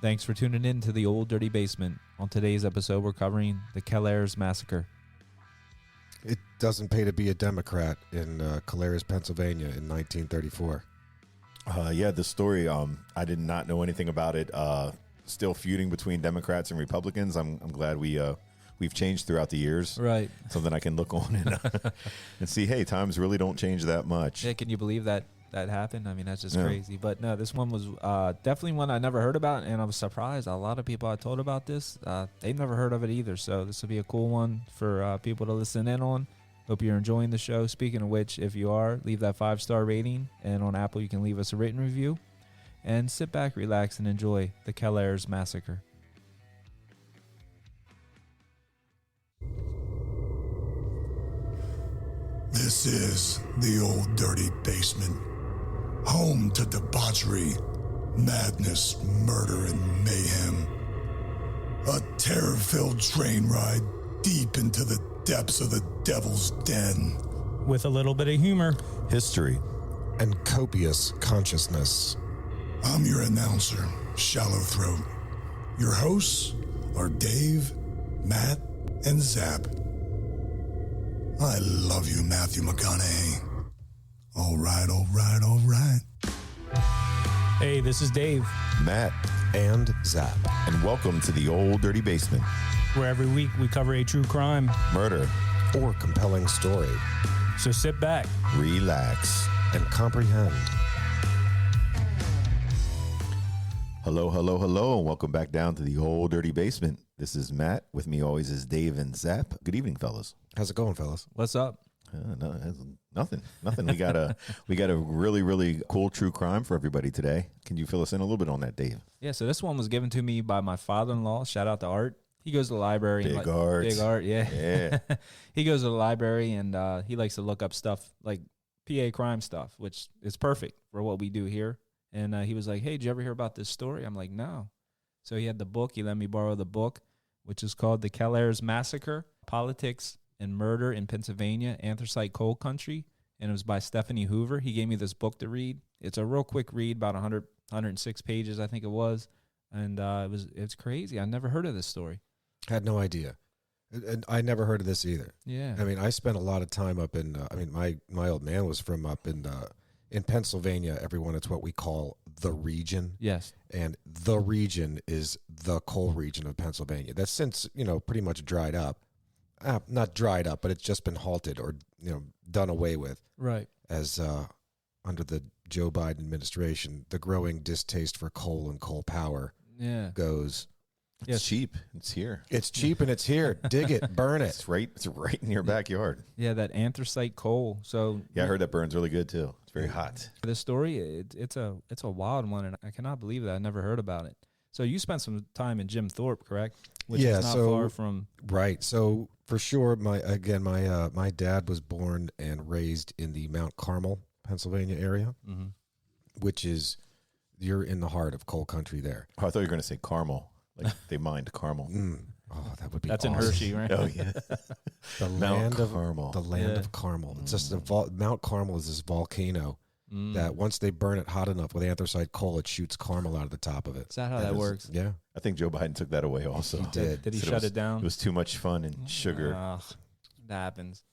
Thanks for tuning in to the Old Dirty Basement. On today's episode, we're covering the Kelayres Massacre. It doesn't pay to be a Democrat in Kelayres, Pennsylvania in 1934. This story, I did not know anything about it. Still feuding between Democrats and Republicans. I'm glad we've changed throughout the years. Right. Something I can look on and see, hey, times really don't change that much. Yeah, can you believe that happened? I mean, that's just crazy. But no, this one was definitely one I never heard about, and I was surprised. A lot of people I told about this, they've never heard of it either. So this will be a cool one for people to listen in on. Hope you're enjoying the show. Speaking of which, if you are, leave that 5-star rating, and on Apple you can leave us a written review. And sit back, relax, and enjoy the Kelayres Massacre. This is the Old Dirty Basement, home to debauchery, madness, murder, and mayhem. A terror-filled train ride deep into the depths of the devil's den. With a little bit of humor, History. And copious consciousness. I'm your announcer, Shallow Throat. Your hosts are Dave, Matt, and Zap. I love you, Matthew McConaughey. All right, all right, all right. hey, this is Dave, Matt, And Zap. and welcome to the Old Dirty Basement. where every week we cover a true crime. Murder. Or compelling story. So sit back. Relax. And comprehend. Hello, hello, hello, and welcome back down to the Old Dirty Basement. This is Matt. With me always is Dave and Zap. Good evening, fellas. How's it going, fellas? What's up? No, nothing. We got a really, really cool true crime for everybody today. Can you fill us in a little bit on that, Dave? Yeah, so this one was given to me by my father-in-law. Shout out to Art. He goes to the library. Big Art. Big Art, yeah. Yeah. He goes to the library, and he likes to look up stuff like PA crime stuff, which is perfect for what we do here. And he was like, hey, did you ever hear about this story? I'm like, no. So he had the book. He let me borrow the book, which is called The Kelayres Massacre, Politics and Murder in Pennsylvania, Anthracite Coal Country. And it was by Stephanie Hoover. He gave me this book to read. It's a real quick read, about 106 pages, I think it was. And it's crazy. I never heard of this story. Had no idea. And I never heard of this either. Yeah. I mean, I spent a lot of time up in, my old man was from up in Pennsylvania. Everyone, it's what we call the region. Yes. And the region is the coal region of Pennsylvania. That's since, pretty much dried up. Not dried up, but it's just been halted or, done away with. Right. As under the Joe Biden administration, the growing distaste for coal and coal power goes. It's cheap. It's here. It's cheap and it's here. Dig it. Burn it. It's right in your backyard. Yeah, that anthracite coal. So Yeah, I heard that burns really good too. It's very hot. this story, it's a wild one, and I cannot believe that I never heard about it. So you spent some time in Jim Thorpe, correct? Which Yeah, is not so- far from. Right. So for sure, my dad was born and raised in the Mount Carmel, Pennsylvania area, which is you're in the heart of coal country there. Oh, I thought you were going to say caramel. Like they mined caramel. Oh, that would be That's awesome. in Hershey, right? Oh, yeah. The Mount land of Carmel. The land Yeah. of Carmel. It's just Mount Carmel is this volcano that once they burn it hot enough with anthracite coal, it shoots caramel out of the top of it. Is that how that works? Yeah, I think Joe Biden took that away also. he did. Did he Said shut it down? It was too much fun and sugar. That happens.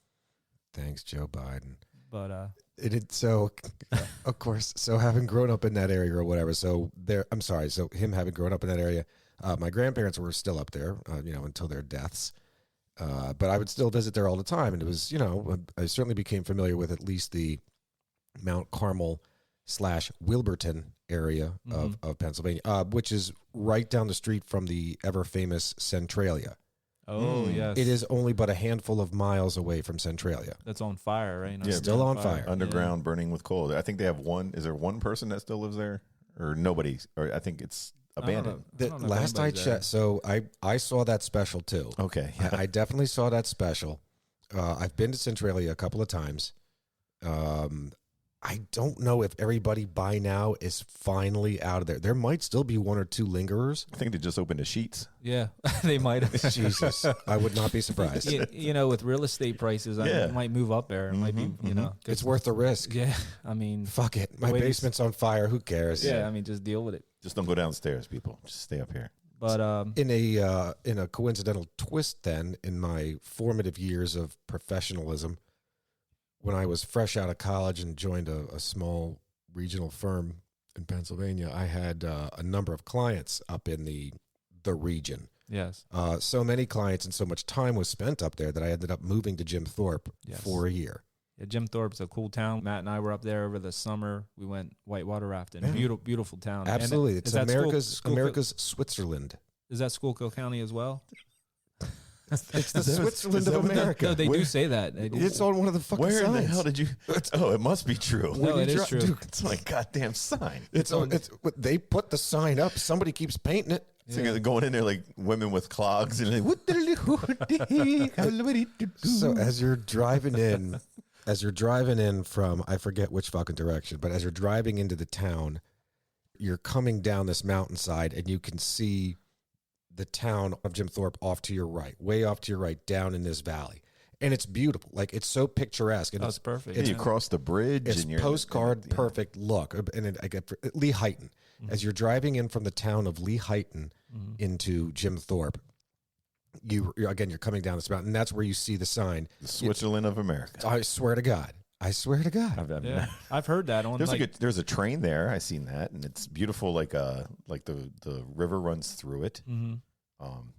Thanks, Joe Biden. But So, of course, so having grown up in that area or whatever, so him having grown up in that area, my grandparents were still up there, until their deaths. But I would still visit there all the time. And it was, I certainly became familiar with at least the Mount Carmel / Wilburton area of Pennsylvania, which is right down the street from the ever famous Centralia. oh yes, It is only but a handful of miles away from Centralia. That's on fire, right? Yeah, still on fire. Underground burning with coal. I think they have one. Is there one person that still lives there? Or nobody? Or I think it's abandoned. I don't know if Last I anybody's there. checked, so I saw that special too. Okay. I definitely saw that special. I've been to Centralia a couple of times. I don't know if everybody by now is finally out of there. There might still be one or two lingerers. I think they just opened the sheets. Yeah, they might have. Jesus, I would not be surprised. With real estate prices, I mean, Yeah. it might move up there. It might be, 'cause- It's worth the risk. Yeah, I mean, Fuck it. My way these- basement's on fire. Who cares? yeah, I mean, just deal with it. Just don't go downstairs, people. Just stay up here. But In a coincidental twist, then, in my formative years of professionalism, when I was fresh out of college and joined a small regional firm in Pennsylvania, I had a number of clients up in the region. yes, So many clients and so much time was spent up there that I ended up moving to Jim Thorpe Yes. for a year. yeah, Jim Thorpe's a cool town. Matt and I were up there over the summer. We went whitewater rafting. Yeah. Beautiful town. Absolutely. And It's is that America's Switzerland. Is that Schuylkill County as well? It's the Switzerland of America. No, they Where- do say that. They do. It's on one of the fucking Where signs. in the hell did you? Oh, it must be true. No, it is true. Dude, It's my goddamn sign. it's they put the sign up. Somebody keeps painting it. It's like going in there like women with clogs and like, what the So as you're driving in from, I forget which fucking direction, but as you're driving into the town, you're coming down this mountainside and you can see the town of Jim Thorpe off to your right, way off to your right, down in this valley. And it's beautiful. Like, it's so picturesque. And That's perfect. Yeah, yeah. you cross the bridge it's and you're postcard yeah. perfect look. And I get Lee Heighton. As you're driving in from the town of Lee Heighton into Jim Thorpe, you're coming down this mountain. And that's where you see the sign. The Switzerland of America. I swear to God. Yeah, I've heard that on There's a train there. I seen that, and it's beautiful. Like the river runs through it. Mhm.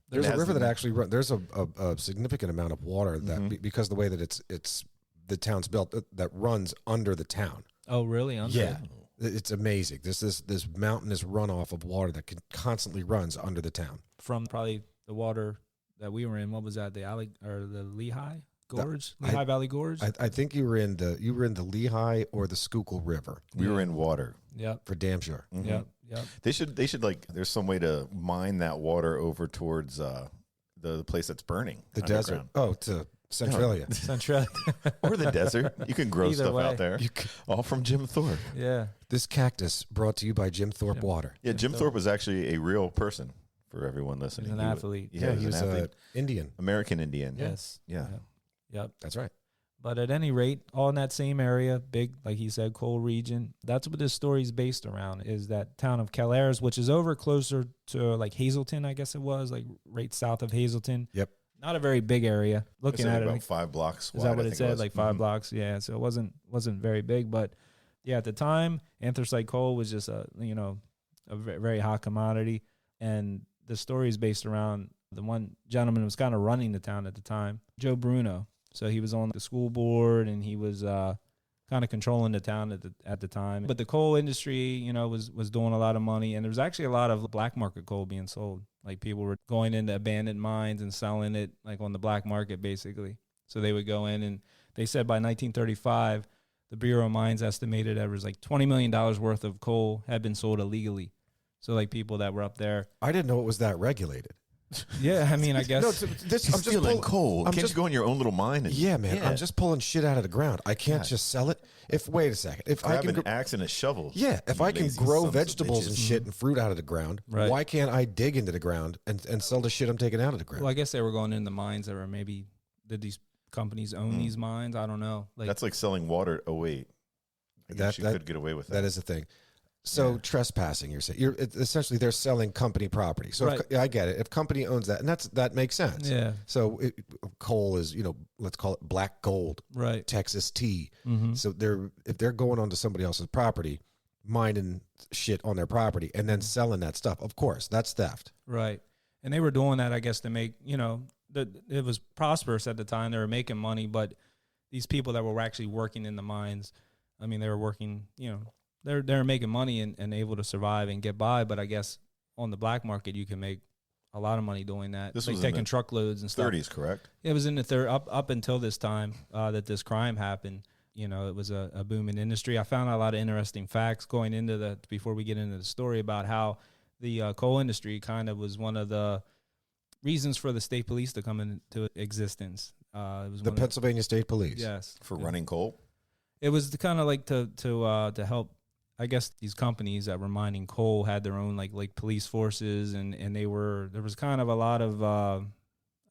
There's it a has river the- that actually runs. There's a significant amount of water that because of the way that it's the town's built that runs under the town. Oh, really? Under Yeah, it? it's amazing. This mountainous runoff of water that constantly runs under the town. From probably the water that we were in. What was that? The Lehigh Gorge, Lehigh Valley Gorge. I think you were in the Lehigh or the Schuylkill River We were in water. Yep. for damn sure. Mhm. Yep. Yep. They should like. There's some way to mine that water over towards the place that's burning. The desert. underground. Oh, to Centralia. Central. Or the desert. You can grow Either stuff way. out there. All from Jim Thorpe. Yeah. This cactus brought to you by Jim Thorpe Water. Yeah, Jim Thorpe. Thorpe was actually a real person for everyone listening. He's an He wa- athlete. Yeah, he was an athlete. Indian. American Indian. Yes. Yeah. Yep. That's right. But at any rate, all in that same area, big, like he said, coal region. That's what this story is based around, is that town of Kelayres, which is over closer to like Hazleton, I guess it was, like right south of Hazleton. Yep. Not a very big area. Looking It's like at it, about 5 blocks is wide, that what I it think said? was. Like 5 Mhm. blocks? Yeah. So it wasn't very big, but yeah, at the time, anthracite coal was just a very hot commodity, and the story is based around the one gentleman who was kind of running the town at the time, Joe Bruno. So he was on the school board, and he was kind of controlling the town at the time. But the coal industry, was doing a lot of money, and there was actually a lot of black market coal being sold. Like people were going into abandoned mines and selling it like on the black market, basically. So they would go in, and they said by 1935, the Bureau of Mines estimated there was like $20 million worth of coal had been sold illegally. So like people that were up there. I didn't know it was that regulated. Yeah, I mean, I guess. No, this, He's I'm just stealing pull- coal. I'm Can't just- you go in your own little mine and Yeah, man. I'm just pulling shit out of the ground. I can't God. just sell it. Wait a second. If I grab can, an axe and a shovel? yeah, if You I can lazy grow sons of vegetables and bitches. shit and fruit out of the ground, Right. why can't I dig into the ground and sell the shit I'm taking out of the ground? Well, I guess they were going into mines that were maybe, did these companies own these mines? I don't know. Like, That's like selling water. Oh, wait. I guess you could get away with that. That is the thing. So trespassing, you're saying, essentially they're selling company property. So Right. I get it. If company owns that, and that makes sense. yeah, So coal is, let's call it black gold, right. Texas tea. Mm-hmm. So if they're going onto somebody else's property, mining shit on their property and then selling that stuff, of course, that's theft. Right. And they were doing that, I guess, to make, it was prosperous at the time. They were making money, but these people that were actually working in the mines, I mean, they were working, they're making money and able to survive and get by. But I guess on the black market, you can make a lot of money doing that. This like was in taking the truckloads and stuff. 30s, correct? It was in the third up until this time that this crime happened. It was a booming industry. I found out a lot of interesting facts going into before we get into the story about how the coal industry kind of was one of the reasons for the state police to come into existence. It was The one Pennsylvania State Police. yes, For running coal? it was kind of like to help. I guess these companies that were mining coal had their own like police forces, and there was kind of a lot of I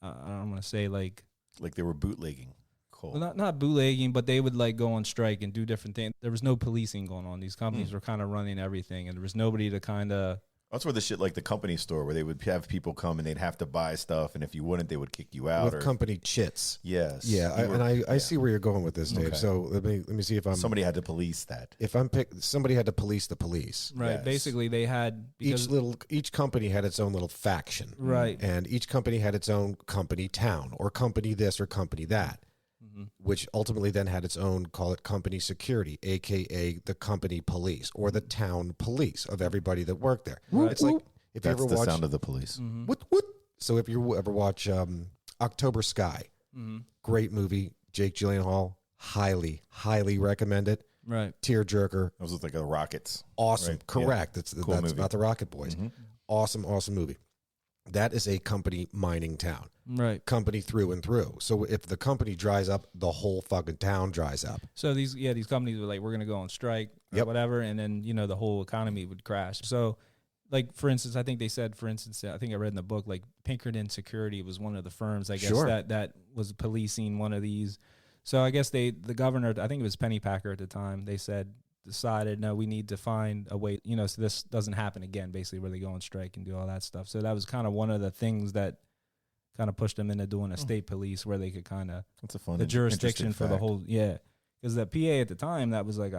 don't want to say like Like they were bootlegging coal. Well, not bootlegging, but they would like go on strike and do different things. There was no policing going on. These companies were kind of running everything, and there was nobody to kind of. That's where the shit like the company store where they would have people come and they'd have to buy stuff, and if you wouldn't, they would kick you out. With or, company chits. yes, Yeah, I see where you're going with this, Dave. Okay. So let me see if I'm somebody had to police that. if I'm somebody had to police the police. Right. Yes. Basically, they had Each company had its own little faction. Right. And each company had its own company town or company this or company that. Which ultimately then had its own, call it company security, aka the company police or the town police of everybody that worked there. It's like if That's you ever the watch sound of the police. what. So if you ever watch October Sky, great movie, Jake Gyllenhaal, highly recommend it. right. Tearjerker, It was like a Rockets. awesome, Right. correct. That's movie. about the Rocket Boys. Awesome movie. That is a company mining town. Right. Company through and through. So if the company dries up, the whole fucking town dries up. So these companies were like, we're gonna go on strike or whatever, and then the whole economy would crash. So, like for instance, I think they said, I think I read in the book, like Pinkerton Security was one of the firms, I guess Sure. that was policing one of these. So I guess the governor, I think it was Pennypacker at the time, they decided, no, we need to find a way, so this doesn't happen again, basically, where they go on strike and do all that stuff. So that was kind of one of the things that kind of pushed them into doing a state police where they could kind of That's a fun, the jurisdiction interesting for the fact. whole, because the PA at the time, that was like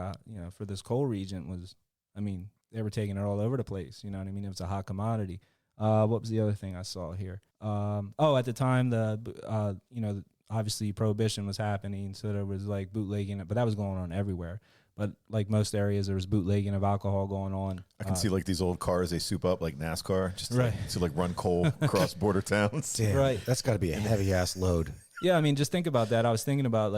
for this coal region was, I mean, they were taking it all over the place. You know what I mean? It was a hot commodity. What was the other thing I saw here? At the time, obviously prohibition was happening, so there was like bootlegging, but that was going on everywhere. But like most areas, there was bootlegging of alcohol going on. I can see like these old cars they soup up like NASCAR, just Right. to run coal across border towns. Damn, Right. that's got to be a heavy ass load. Yeah, I mean, just think about that. I was thinking about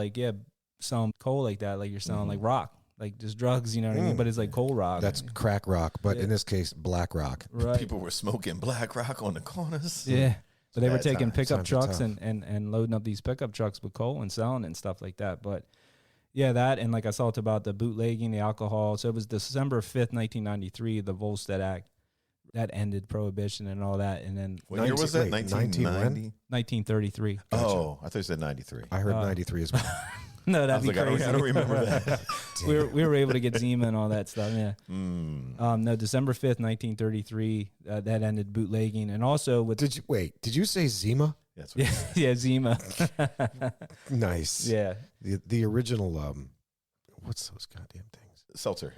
selling coal like that, like you're selling like rock, like just drugs. You know what I mean? But it's like coal rock. That's crack rock, but in this case, black rock. right. People were smoking black rock on the corners. Yeah. So they were Bad taking times. pickup Times are trucks tough. and loading up these pickup trucks with coal and selling it and stuff like that. But yeah, that, and like I talked about the bootlegging, the alcohol. So it was December 5th, 1993, the Volstead Act that ended prohibition and all that. And then What year was that? 19 when? 1933. Oh, I thought you said 93. I heard 93 as well. No, I that'd was be like, crazy. I don't remember that. we were able to get Zima and all that stuff. Yeah. Mm. No, December 5th, 1933, that ended bootlegging. And also with, Did you say Zima? That's what yeah, Zima. Nice. Yeah. The original, what's those goddamn things? Seltzer.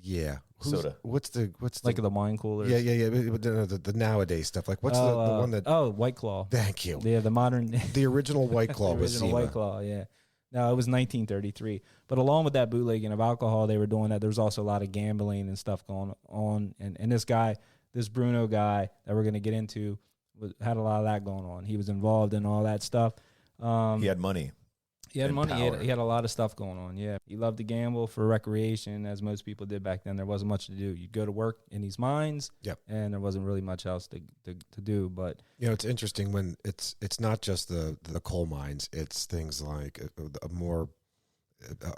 Yeah. Soda. What's the Like the wine coolers. yeah. But the nowadays stuff. Like what's the one that? White Claw. Thank you. Yeah, the modern The original White Claw the was original Zima. White Claw, yeah. No, it was 1933. But along with that bootlegging of alcohol, they were doing that. There was also a lot of gambling and stuff going on. And this Bruno guy that we're going to get into, had a lot of that going on. He was involved in all that stuff. He had money. He had and money. power. He had a lot of stuff going on. Yeah, he loved to gamble for recreation, as most people did back then. There wasn't much to do. You'd go to work in these mines, Yep. and there wasn't really much else to do. But It's interesting when it's not just the coal mines. It's things like a more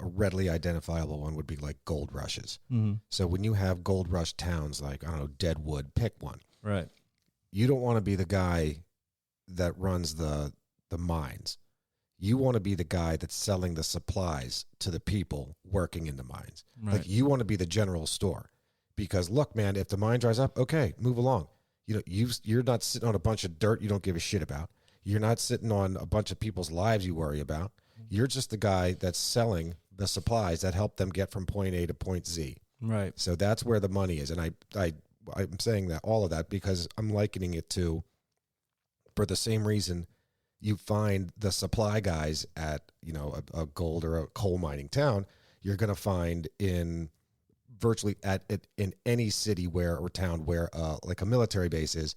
readily identifiable one would be like gold rushes. So when you have gold rush towns like, I don't know, Deadwood, pick one. right, You don't want to be the guy that runs the mines. You want to be the guy that's selling the supplies to the people working in the mines. right. Like you want to be the general store, because look, man, if the mine dries up, okay, move along. You're not sitting on a bunch of dirt you don't give a shit about. You're not sitting on a bunch of people's lives you worry about. You're just the guy that's selling the supplies that help them get from point A to point Z. Right. So that's where the money is. And I'm saying that all of that because I'm likening it to, for the same reason you find the supply guys at, a gold or a coal mining town, you're going to find in virtually in any city or town where like a military base is,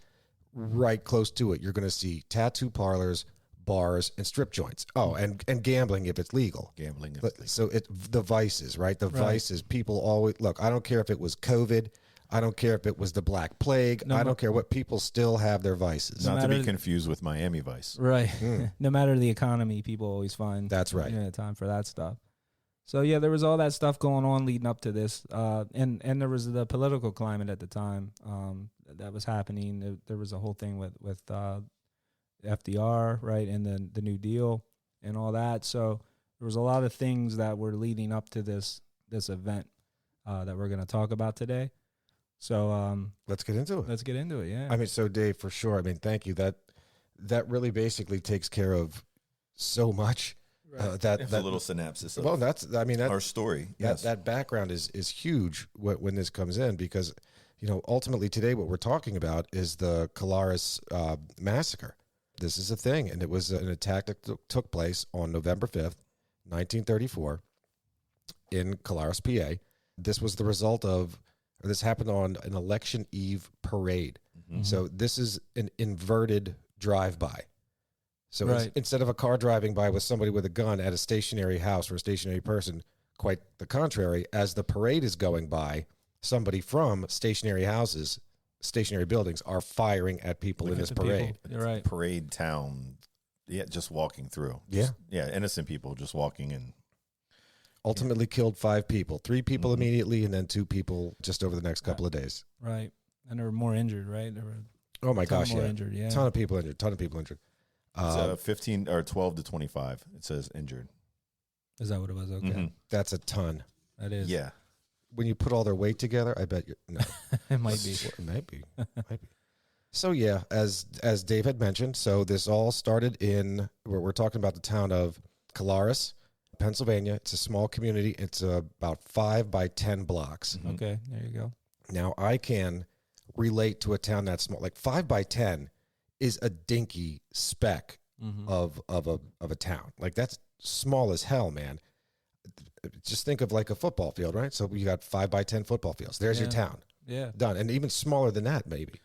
right close to it, you're going to see tattoo parlors, bars, and strip joints. Oh, and gambling if it's legal. Gambling. So the vices, right? The vices. People always look. I don't care if it was COVID. I don't care if it was the Black Plague. I don't care what. People still have their vices. Not to be matter- confused with Miami Vice. Right. No matter the economy, people always find That's right. time for that stuff. So yeah, there was all that stuff going on leading up to this, and there was the political climate at the time that was happening. There was a whole thing with FDR, right, and then the New Deal. and all that. So there was a lot of things that were leading up to this event that we're going to talk about today. So let's get into it. Let's get into it. Yeah. I mean, so Dave, for sure. I mean, thank you. That really basically takes care of so much. Right. That a little synopsis. Well, that's our story. Yes, that background is huge when this comes in, because ultimately today what we're talking about is the Kelayres Massacre. This is a thing, and it was an attack that took place on November 5th, 1934, in Kelayres, PA. This was the result of, or this happened on an election eve parade. Mm-hmm. So this is an inverted drive-by. So right. Instead of a car driving by with somebody with a gun at a stationary house or a stationary person, quite the contrary, as the parade is going by, somebody from stationary houses, stationary buildings are firing at people in this parade. You're right. Parade town. Yeah, just walking through. Yeah. Innocent people just walking in. Ultimately killed 5 people, 3 people immediately, and then 2 people just over the next couple of days. Right. And there were more injured, right? There were oh my gosh, more yeah. injured, yeah. Ton of people injured. It's 15 or 12 to 25. It says injured. Is that what it was? Okay. Mm-hmm. That's a ton. That is. Yeah. When you put all their weight together, I bet no. It might be. It might be. So yeah, as Dave had mentioned, so this all started in we're talking about the town of Kelayres, Pennsylvania. It's a small community. It's about 5 by 10 blocks. Mm-hmm. Okay, there you go. Now I can relate to a town that small. Like 5 by 10 is a dinky speck of a town. Like that's small as hell, man. Just think of like a football field, right? So you got 5 by 10 football fields. There's your town. Yeah. Done. And even smaller than that, maybe.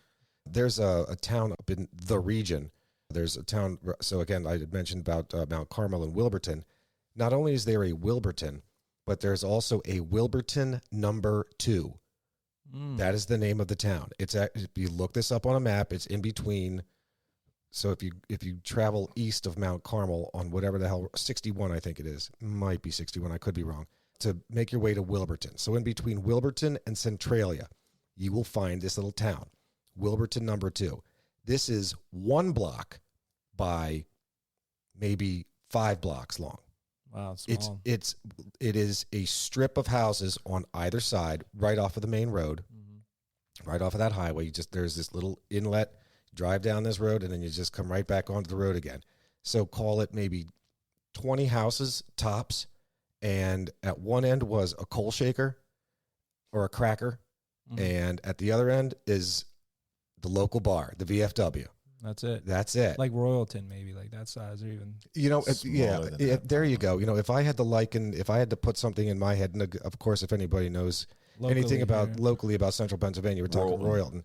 There's a town up in the region. There's a town. So again, I had mentioned about Mount Carmel and Wilburton. Not only is there a Wilburton, but there's also a Wilburton number 2. That is the name of the town. It's if you look this up on a map, it's in between. So if you travel east of Mount Carmel on whatever the hell 61, I think it is, might be 61, I could be wrong, to make your way to Wilburton. So in between Wilburton and Centralia, you will find this little town, Wilburton number 2. This is 1 block by maybe 5 blocks long. Wow, it's small. It is a strip of houses on either side, right off of the main road, right off of that highway. There's this little inlet. Drive down this road, and then you just come right back onto the road again. So call it maybe 20 houses tops, and at one end was a coal shaker or a cracker, and at the other end is the local bar, the VFW. That's it. That's it. Like Royalton, maybe, like that size, or even. There you go. If I had to put something in my head, and of course, if anybody knows anything about locally about Central Pennsylvania, we're talking Royalton.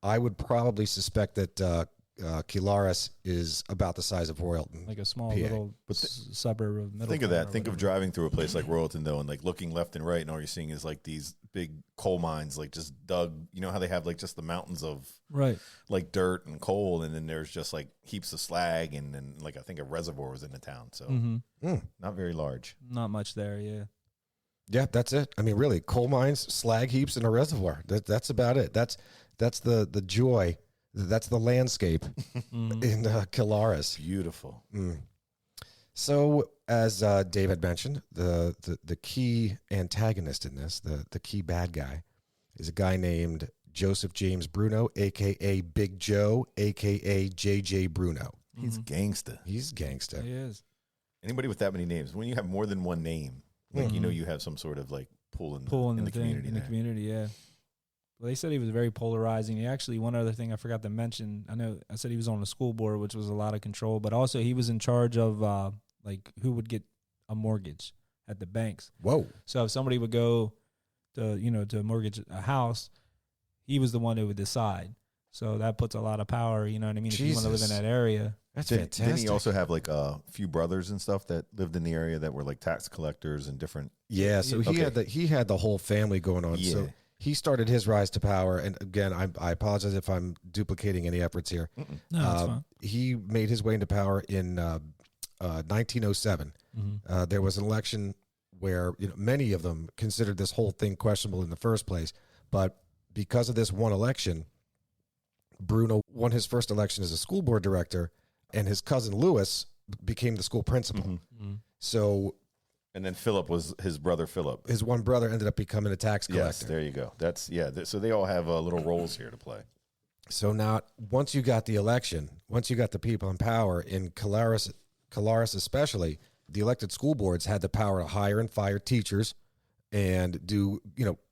I would probably suspect that Kelayres is about the size of Royalton, like a small PA. little suburb of Middletown. Think of that. Think of driving through a place like Royalton, though, and like looking left and right, and all you're seeing is like these big coal mines, like just dug. You know how they have like just the mountains of like dirt and coal, and then there's just like heaps of slag, and then like I think a reservoir was in the town, so not very large. Not much there, yeah. Yeah, that's it. I mean, really, coal mines, slag heaps, and a reservoir. That's about it. That's the joy. That's the landscape in Kelayres. Beautiful. So, as Dave had mentioned, the key antagonist in this, the key bad guy, is a guy named Joseph James Bruno, a.k.a. Big Joe, a.k.a. J.J. Bruno. He's gangsta. He's gangsta. He is. Anybody with that many names, when you have more than one name, like you have some sort of like pull in the community. In the community, yeah. Well, they said he was very polarizing. He actually, one other thing I forgot to mention, I said he was on the school board, which was a lot of control, but also he was in charge of like who would get a mortgage at the banks. Whoa. So if somebody would go to mortgage a house, he was the one who would decide. So that puts a lot of power, you know what I mean? If you want to live in that area. That's fantastic. Didn't he also have like a few brothers and stuff that lived in the area that were like tax collectors and different? Yeah, so he had the whole family going on. Yeah. So he started his rise to power, and again, I apologize if I'm duplicating any efforts here. No, that's fine. He made his way into power in 1907. There was an election where many of them considered this whole thing questionable in the first place, but because of this one election, Bruno won his first election as a school board director, and his cousin Lewis became the school principal. Mm-hmm. So, and then Philip was his brother Philip. His one brother ended up becoming a tax collector. Yes, there you go. That's so they all have little roles here to play. So now, once you got the election, once you got the people in power in Kelayres especially, the elected school boards had the power to hire and fire teachers and do,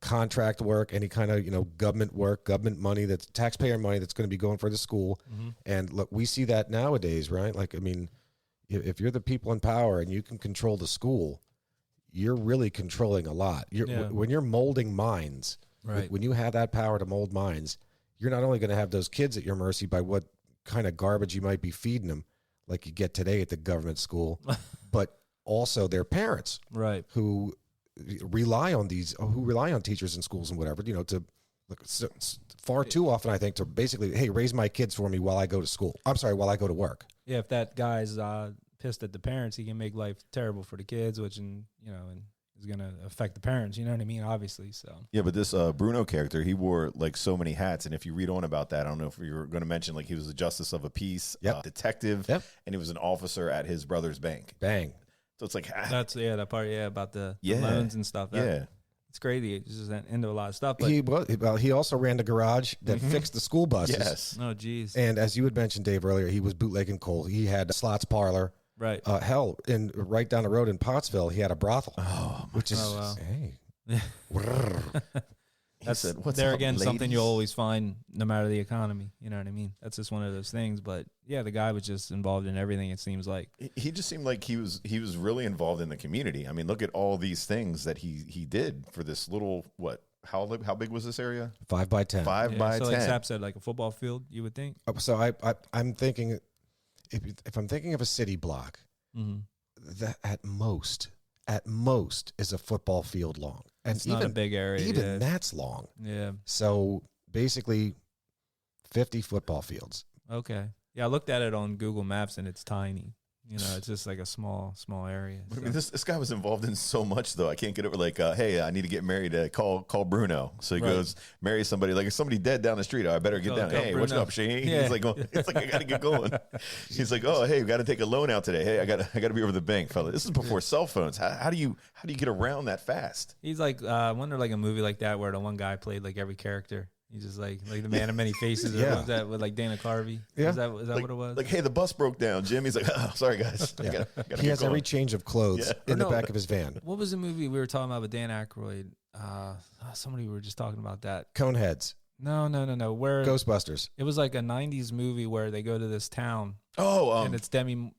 contract work, any kind of, government work, government money, that's taxpayer money that's going to be going for the school. Mm-hmm. And look, we see that nowadays, right? Like, I mean, if you're the people in power and you can control the school, you're really controlling a lot. When you're molding minds, right? When you have that power to mold minds, you're not only going to have those kids at your mercy by what kind of garbage you might be feeding them, like you get today at the government school, but also their parents, right? Who rely on teachers in schools and whatever, to look, far too often, I think, to basically, hey, raise my kids for me while I go to school. I'm sorry, while I go to work. Yeah, if that guy's pissed at the parents, he can make life terrible for the kids, which and is going to affect the parents. You know what I mean? Obviously. So yeah, but this Bruno character, he wore like so many hats, and if you read on about that, I don't know if you were going to mention, like, he was a justice of a peace, detective, and he was an officer at his brother's bank. Bang. So it's like that's that part. Yeah, about the loans and stuff. It's crazy. It's just into a lot of stuff. But he also ran the garage that fixed the school buses. Yes. Oh, geez. And as you had mentioned, Dave, earlier, he was bootlegging coal. He had a slots parlor. Right. Hell, right down the road in Pottsville, he had a brothel. Which is, wow. Hey. That's there again, ladies? Something you'll always find no matter the economy. You know what I mean? That's just one of those things. But yeah, the guy was just involved in everything, it seems like. He just seemed like he was really involved in the community. I mean, look at all these things that he did for this little, how big was this area? 5 by 10. 5 by 10. So like Sap said, like a football field, you would think? So I'm thinking, if I'm thinking of a city block, that at most is a football field long. And it's not a big area. Even that's long. Yeah. So basically 50 football fields. Okay. Yeah, I looked at it on Google Maps and it's tiny. It's just like a small area. So. I mean, this guy was involved in so much, though. I can't get over, like, hey, I need to get married. Call Bruno. So he goes, marry somebody. Like, if somebody dead down the street, I better get down. Hey, Bruno. What's up, Shane? Yeah. He's like, it's like, I got to get going. He's like, oh, hey, we got to take a loan out today. Hey, I got to be over the bank, fella. This is before cell phones. How do you get around that fast? He's like, I wonder, like a movie like that where the one guy played like every character. He's just like the man of many faces. Or was that with like Dana Carvey? Yeah. Is that like, what it was? Like, hey, the bus broke down, Jim. He's like, oh, sorry, guys. Yeah. He has every change of clothes in the back of his van. What was the movie we were talking about with Dan Aykroyd? Somebody we were just talking about that. Coneheads. No. Where Ghostbusters. It was like a 90s movie where they go to this town. Oh, and it's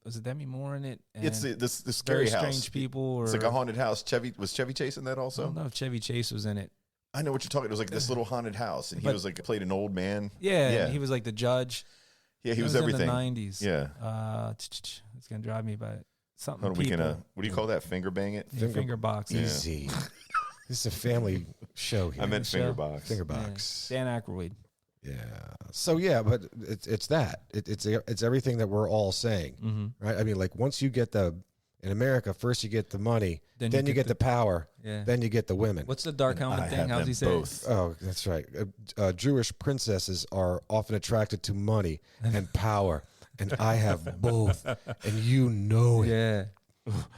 was it Demi Moore in it? And it's this scary house. Strange people. It's like a haunted house. Was Chevy Chase in that also? I don't know if Chevy Chase was in it. I know what you're talking. It was like this little haunted house, and he was like played an old man. Yeah. He was like the judge. Yeah, he was everything. In the 90s. Yeah. It's gonna drive me by something. Hold on, we can. What do you call that? Finger bang it. Finger box. Easy. This is a family show here. I meant finger box. Finger box. Dan Aykroyd. Yeah. So yeah, but it's that. It's everything that we're all saying, right? I mean, like once you get in America, first you get the money, then you get the power, then you get the women. What's the dark helmet thing? How's he say? Both. Oh, that's right. Jewish princesses are often attracted to money and power, and I have both, and you know it. Yeah.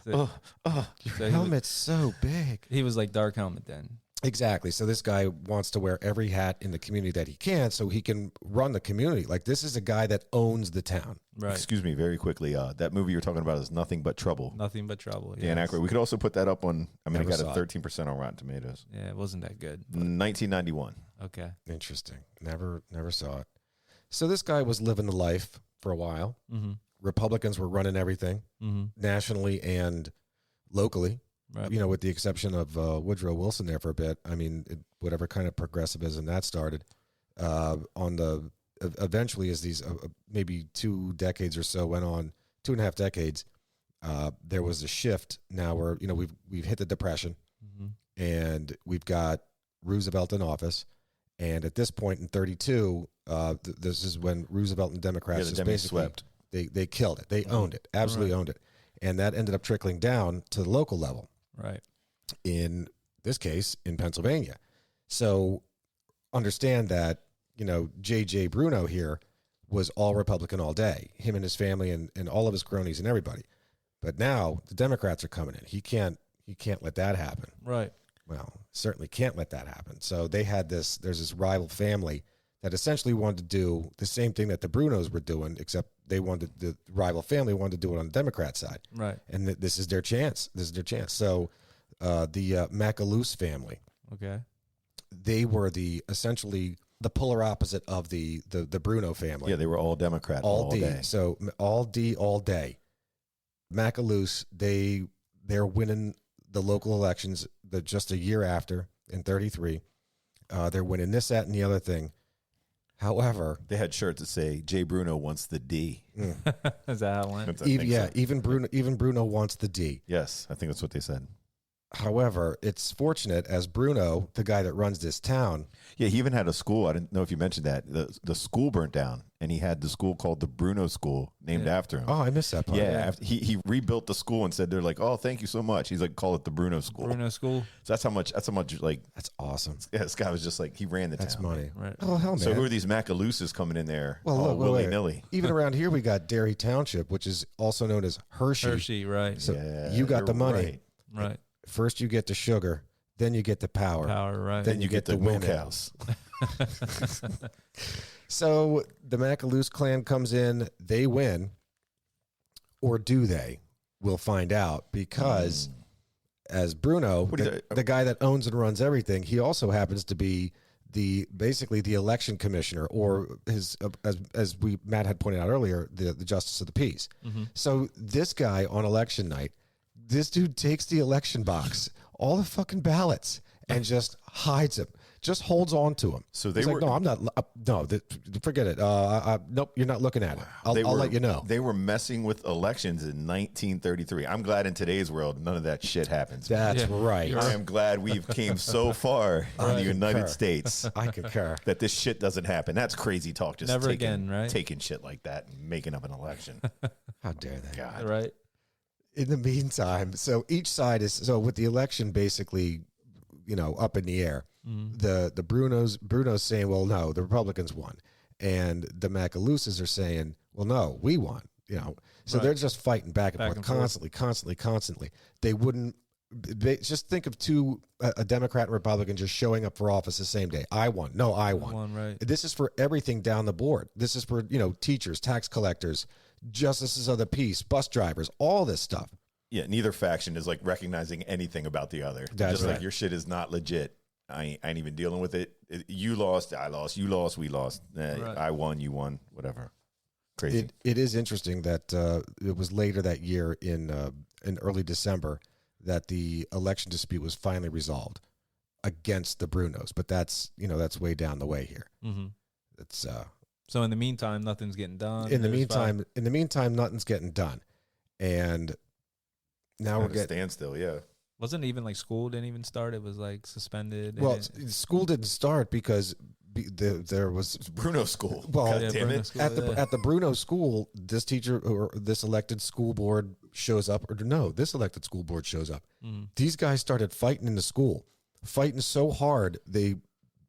Your helmet's so big. He was like dark helmet then. Exactly. So this guy wants to wear every hat in the community that he can so he can run the community. Like this is a guy that owns the town. Right. Excuse me, very quickly. That movie you're talking about is Nothing But Trouble. Nothing But Trouble. Dan Aykroyd. We could also put that up on, it got a 13% on Rotten Tomatoes. Yeah, it wasn't that good. 1991. Okay. Interesting. Never saw it. So this guy was living the life for a while. Mm-hmm. Republicans were running everything nationally and locally. Right. With the exception of Woodrow Wilson there for a bit. I mean, whatever kind of progressivism that started, eventually as these maybe 2 decades or so went on, 2.5 decades, there was a shift now where we've hit the Depression, and we've got Roosevelt in office, and at this point in 32, this is when Roosevelt and Democrats just basically swept. They killed it. They owned it, absolutely owned it, and that ended up trickling down to the local level. Right. In this case, in Pennsylvania. So understand that, J.J. Bruno here was all Republican all day, him and his family and all of his cronies and everybody. But now the Democrats are coming in. He can't let that happen. Right. Well, certainly can't let that happen. So there's this rival family that essentially wanted to do the same thing that the Brunos were doing, except the rival family wanted to do it on the Democrat side. Right. And this is their chance. So the Macaluce family, Okay. they were essentially the polar opposite of the Bruno family. Yeah, they were all Democrat all day. So all day. Macaluce, they're winning the local elections just a year after in 33. They're winning this, that, and the other thing. However, They had shirts that say Jay Bruno wants the D. Is that how it went? I think so. even Bruno wants the D. Yes, I think that's what they said. However, it's fortunate as Bruno, the guy that runs this town. Yeah, he even had a school. I didn't know if you mentioned that. The school burnt down, and he had the school called the Bruno School, named after him. Oh, I missed that part. Yeah, after he rebuilt the school and said they're like, oh, thank you so much. He's like, call it the Bruno School. Bruno School. So that's how much like That's awesome. yeah, this guy was just like he ran the That's town. money. Right. Oh, hell, man. So who are these Macaluces coming in there? Well, look, willy wait. nilly. Even around here, we got Derry Township, which is also known as Hershey. Hershey, right. So Yeah, you got you're the money. right. Right. First, you get the sugar, then you get the power. Power, right. Then you get the milk women. house. So the Macaluce clan comes in, they win, or do they? We'll find out because as Bruno, What is the guy that owns and runs everything, he also happens to be basically the election commissioner, or his as Matt had pointed out earlier, the justice of the peace. So this guy on election night, this dude takes the election box, all the fucking ballots, and just hides them. Just holds on to him. So they He's were like, no, I'm not. Forget it. Nope, you're not looking at it. I'll let you know. They were messing with elections in 1933. I'm glad in today's world none of that shit happens. That's Yeah. right. I am glad we've came so far in the United States I concur. that this shit doesn't happen. That's crazy talk. Just Never taking, again, right? Taking shit like that and making up an election. How dare they? God. Right. In the meantime, so each side is with the election basically, up in the air. The Bruno's saying, well, no, the Republicans won, and the Macaluces are saying, well, no, we won. So Right. they're just fighting back and Back forth and forth. constantly. They wouldn't. Just think of a Democrat and Republican just showing up for office the same day. I won. No, I won. One, right. This is for everything down the board. This is for teachers, tax collectors, justices of the peace, bus drivers, all this stuff. Yeah, neither faction is like recognizing anything about the other. They're That's just right. like, your shit is not legit. I ain't even dealing with it. You lost, I lost. You lost, we lost. Right. I won, you won. Whatever. Crazy. It is interesting that it was later that year in early December that the election dispute was finally resolved against the Brunos. But that's way down the way here. Mm-hmm. It's So in the meantime, nothing's getting done. in the There's meantime, nothing's getting done, and now we're At a getting. standstill. Yeah. wasn't even like school didn't even start. It was like suspended. Well, and school didn't start because there was It's Bruno School. Well, God Yeah, damn Bruno it. School. at the Bruno school. This teacher or this elected school board shows up, or no, this elected school board shows up. Mhm. These guys started fighting in the school, fighting so hard they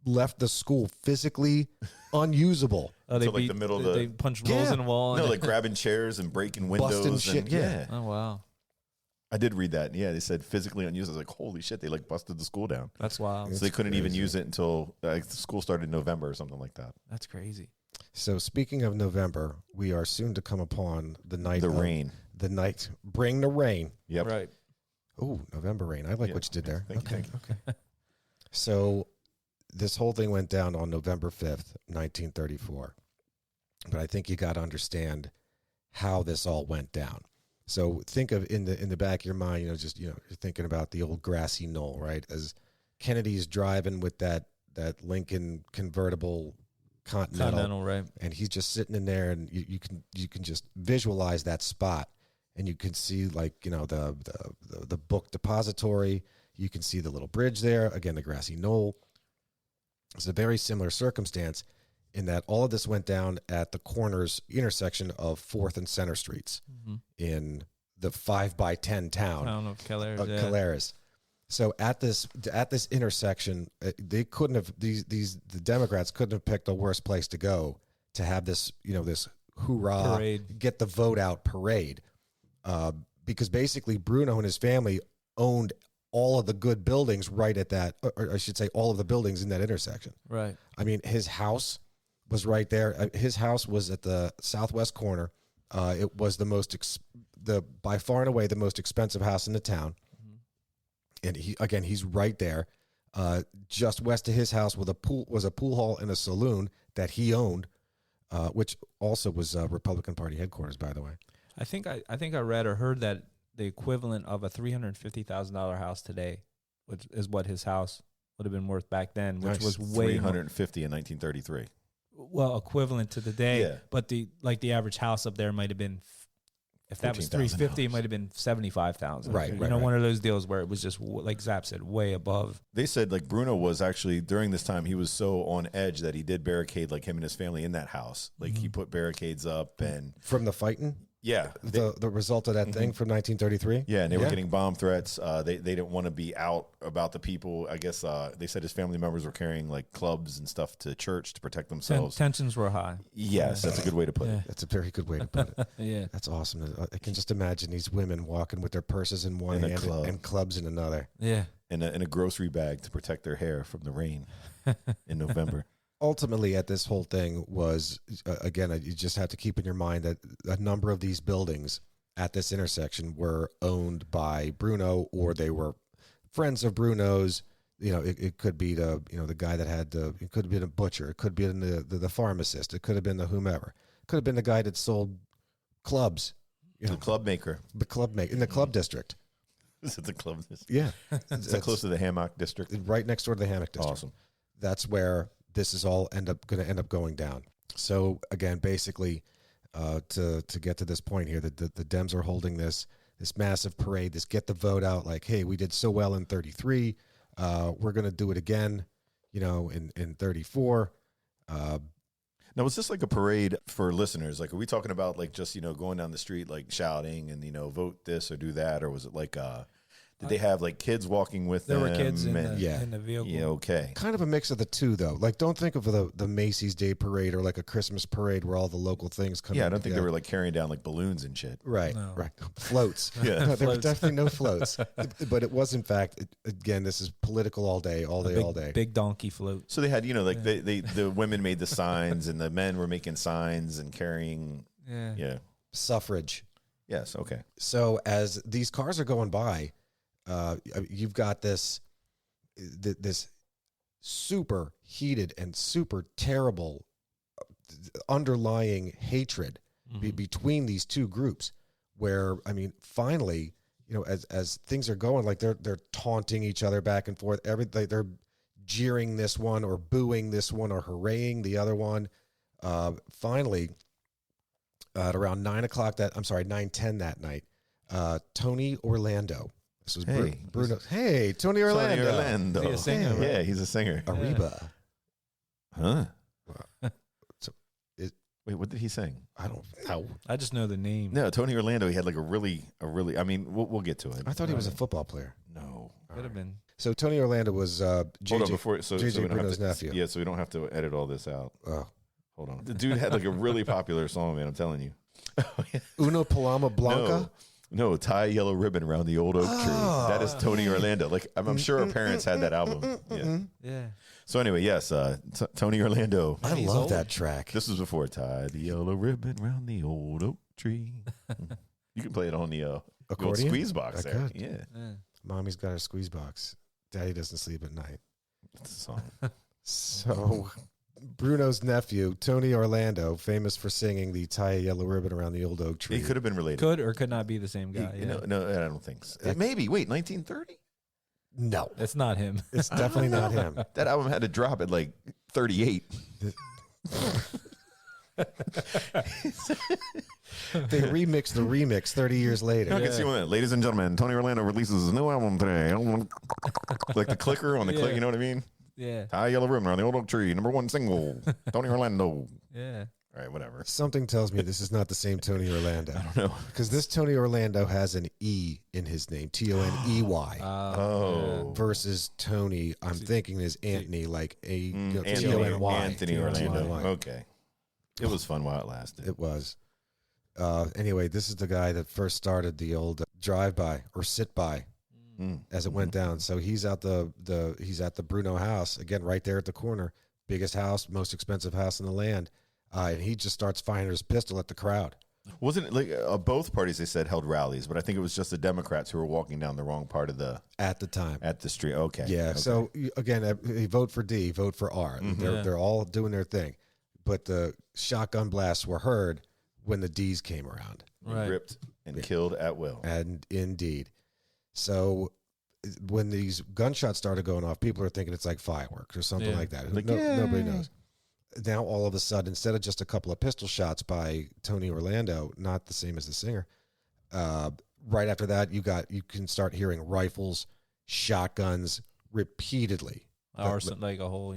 left the school physically unusable. Oh, they So, like, beat, the middle of they the- punched holes Yeah. in the wall. No, and- like grabbing chairs and breaking windows. Busting and, shit, yeah. oh wow, I did read that. Yeah, they said physically unused. I was like, holy shit, they like busted the school down. that's wild. So they couldn't even crazy. use it until the school started in November or something like that. That's crazy. So speaking of November, we are soon to come upon the night. The of- rain. The night. Bring the rain. Yep. Right. Oh, November rain. I like Yeah, what you did there. thank you, Okay. So this whole thing went down on November 5th, 1934. But I think you got to understand how this all went down. So think of in the back of your mind, you're thinking about the old grassy knoll, right? As Kennedy's driving with that Lincoln convertible Continental, Right. and he's just sitting in there, and you can just visualize that spot, and you can see the book depository. You can see the little bridge there, again, the grassy knoll. It's a very similar circumstance in that all of this went down at the intersection of 4th and Center Streets in the 5x10 town Town of Kelayres. of Yeah. Kelayres. So at this intersection, they couldn't have the Democrats couldn't have picked a worse place to go to have this, this hoorah, Parade. get the vote out parade. Because basically Bruno and his family owned all of the good buildings right at that, or I should say all of the buildings in that intersection. Right. I mean, his house was right there. His house was at the southwest corner. It was by far and away the most expensive house in the town. Mm-hmm. And he's right there. Just west of his house was a pool hall and a saloon that he owned, which also was Republican Party headquarters, by the way. I think I read or heard that the equivalent of a $350,000 house today, which is what his house would have been worth back then, which was way more. 350 in 1933. Well, equivalent to today, Yeah. but the average house up there might have been, if that was 350, it might have been 75,000. Right, right. One of those deals where it was just like Zap said, way above. They said like Bruno was actually during this time he was so on edge that he did barricade like him and his family in that house. Like he put barricades up and From the fighting? yeah, The result of that thing from 1933? yeah, and they were getting bomb threats. They didn't want to be out about the people. I guess they said his family members were carrying like clubs and stuff to church to protect themselves. Tensions were high. Yes, that's a good way to put it. That's a very good way to put it. Yeah. That's awesome. I can just imagine these women walking with their purses in one In a hand club. and clubs in another. Yeah. In a grocery bag to protect their hair from the rain in November. Ultimately, at this whole thing was, again, you just have to keep in your mind that a number of these buildings at this intersection were owned by Bruno, or they were friends of Bruno's. It could be the guy that had it could have been a butcher. It could have been the pharmacist. It could have been the whomever. It could have been the guy that sold clubs. The club maker. The club maker in the club district. Is it the club? Yeah. Is that close to the Hammock district? Right next door to the Hammock district. Awesome. That's where this is all going to end up going down. So again, basically, to get to this point here, the Dems are holding this massive parade, this get the vote out, like, hey, we did so well in 33, we're going to do it again, in 34. Now, was this like a parade for listeners? Like, are we talking about like just, going down the street, like shouting and, vote this or do that? Or was it like, did they have like kids walking with them? There were kids in Yeah. the vehicle. Yeah, okay. Kind of a mix of the two, though. Like, don't think of the Macy's Day Parade or like a Christmas parade where all the local things come Yeah, I in don't think they together. were like carrying down like balloons and shit. Right, No. right. Floats. Yeah. No, there were Floats. definitely no floats. But it was, in fact, again, this is political all day, all day. Big donkey float. So they had, like the women made the signs and the men were making signs and carrying. Yeah. Yeah. Suffrage. Yes. Okay. So as these cars are going by, you've got this super heated and super terrible underlying hatred between these two groups, where, I mean, finally, as things are going, like they're taunting each other back and forth. They're jeering this one or booing this one or hooraying the other one. Finally, at around 9:10 that night, Tony Orlando. This was Hey, Bruno. Hey, Tony Orlando. Tony Orlando. Is he a singer, Yeah, right? he's a singer. Arriba. Huh? So Wait, what did he sing? I don't know. I just know the name. No, Tony Orlando. He had like a really. I mean, we'll get to it. I thought he was a football player. No. Could have been. So Tony Orlando was Hold on JJ before so JJ we don't have Bruno's to, nephew. Yeah, so we don't have to edit all this out. Oh. Hold on. The dude had like a really popular song, man. I'm telling you. Una Paloma Blanca. No, tie a yellow ribbon around the old oak tree. That is Tony Orlando. Like I'm sure our parents had that album. Yeah. Yeah. So anyway, yes, Tony Orlando. I He's love old. that track. This was before tie the yellow ribbon around the old oak tree. You can play it on the old Accordion? squeeze box I there. could. Yeah, Yeah. Mommy's got her squeeze box. Daddy doesn't sleep at night. that's a song. So Bruno's nephew, Tony Orlando, famous for singing the tie a yellow ribbon around the old oak tree. He could have been related. Could or could not be the same guy. Yeah. No, I don't think so. Maybe. Wait, 1930? No, It's not him. it's definitely not him. That album had to drop at like 38. They remixed the remix 30 years I later. can see one. Ladies and gentlemen, Tony Orlando releases his new album today. Like the clicker on the click, Yeah. you know what I mean? Yeah. Tie a yellow ribbon around the old oak tree, #1 single. Tony Orlando. Yeah. All right, whatever. Something tells me this is not the same Tony Orlando. I don't know. Because this Tony Orlando has an E in his name, Toney, Oh. versus Tony. I'm thinking is Anthony, like a Anthony Tony. Orlando. T-O-N-Y. Okay. It was fun while it lasted. It was. Anyway, this is the guy that first started the old drive-by or sit-by as it went down. So he's at he's at the Bruno house again, right there at the corner, biggest house, most expensive house in the land, and he just starts firing his pistol at the crowd. Wasn't it like both parties, they said, held rallies, but I think it was just the Democrats who were walking down the wrong part of at the time at the street. Okay. Yeah. Okay. So again, vote for D, vote for R. They're all doing their thing, but the shotgun blasts were heard when the D's came around. Right. Ripped and killed at will. And indeed. So when these gunshots started going off, people are thinking it's like fireworks or something like that. Like, Nobody knows. Now, all of a sudden, instead of just a couple of pistol shots by Tony Orlando, not the same as the singer, right after that, you can start hearing rifles, shotguns repeatedly. Like a whole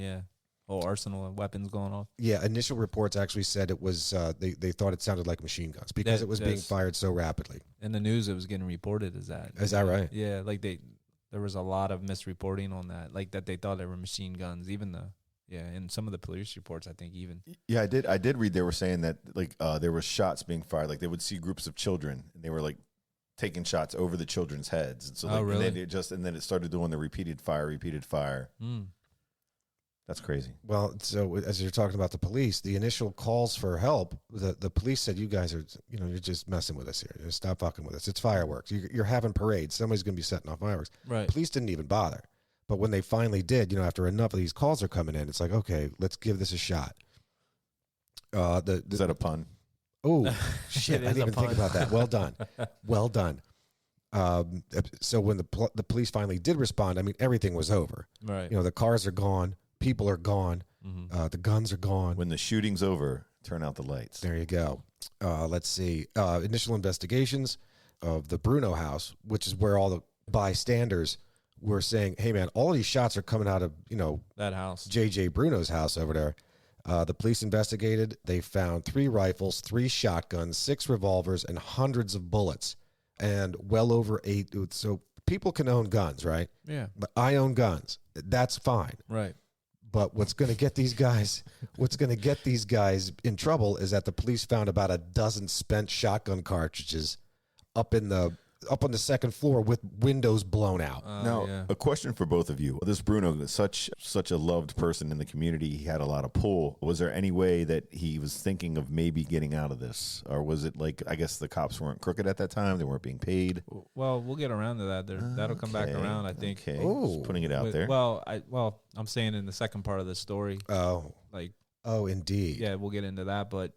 arsenal of weapons going off. Yeah, initial reports actually said it was they thought it sounded like machine guns because it was being fired so rapidly. In the news, it was getting reported as that. Is that right? Yeah, like there was a lot of misreporting on that, like that they thought they were machine guns. Even in some of the police reports, I think even. Yeah, I did read they were saying that like there were shots being fired. Like they would see groups of children and they were like taking shots over the children's heads. And so like, really? And then it started doing the repeated fire. That's crazy. Well, so as you're talking about the police, the initial calls for help, the police said, you guys are, you're just messing with us here. Just stop fucking with us. It's fireworks. You're having parades. Somebody's going to be setting off fireworks. Right. Police didn't even bother. But when they finally did, after enough of these calls are coming in, it's like, okay, let's give this a shot. Is that a pun? Oh, shit. I didn't even think about that. Well done. Well done. So when the police finally did respond, I mean, everything was over. Right. The cars are gone. People are gone. The guns are gone. When the shooting's over, turn out the lights. There you go. Let's see. Initial investigations of the Bruno house, which is where all the bystanders were saying, hey, man, all of these shots are coming out of, that house. J.J. Bruno's house over there. The police investigated. They found 3 rifles, 3 shotguns, 6 revolvers, and hundreds of bullets, and well over 8. So people can own guns, right? Yeah. But I own guns. That's fine. Right. But what's going to get these guys in trouble is that the police found about a dozen spent shotgun cartridges up on the second floor with windows blown out. Now, a question for both of you. This Bruno is such a loved person in the community. He had a lot of pull. Was there any way that he was thinking of maybe getting out of this? Or was it like, I guess the cops weren't crooked at that time? They weren't being paid? Well, we'll get around to that. That'll come back around, I think. Okay. Just putting it out there. Well, I'm saying in the second part of the story. Oh, indeed. Yeah, we'll get into that. But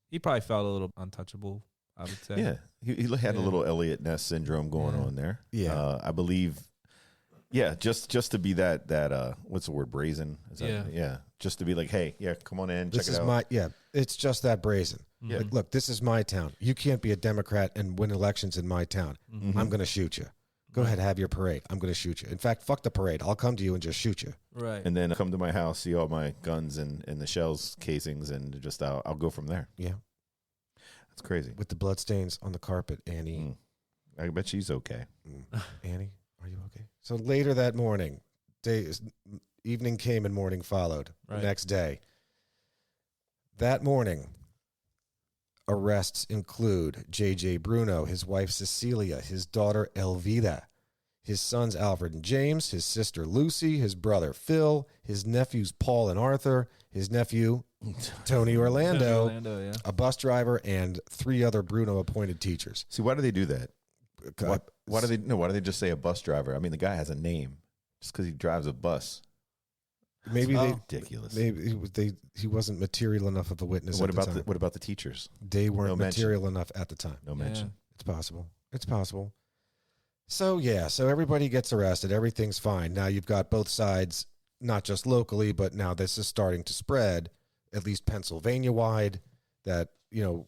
he probably felt a little untouchable, I would say. Yeah, he had a little Elliot Ness syndrome going on there. Yeah, I believe. Yeah, just to be that what's the word, brazen? Is that, just to be like, hey, come on in, check it out. It's just that brazen. Yeah. Like, look, this is my town. You can't be a Democrat and win elections in my town. I'm going to shoot you. Go ahead, have your parade. I'm going to shoot you. In fact, fuck the parade. I'll come to you and just shoot you. Right. And then come to my house, see all my guns and the shells casings, and just I'll go from there. Yeah. That's crazy. With the bloodstains on the carpet, Annie. I bet she's okay. Annie, are you okay? So later that morning, evening came and morning followed. Right. The next day. That morning, arrests include J.J. Bruno, his wife Cecilia, his daughter Elvira, his sons Alfred and James, his sister Lucy, his brother Phil, his nephews Paul and Arthur, his nephew Tony Orlando, a bus driver, and 3 other Bruno-appointed teachers. See, why do they do that? Why do they just say a bus driver? I mean, the guy has a name just because he drives a bus. Maybe ridiculous. Maybe he wasn't material enough of a witness. What about the teachers? They weren't material enough at the time. No mention. It's possible. So everybody gets arrested. Everything's fine. Now you've got both sides, not just locally, but now this is starting to spread, at least Pennsylvania wide. That the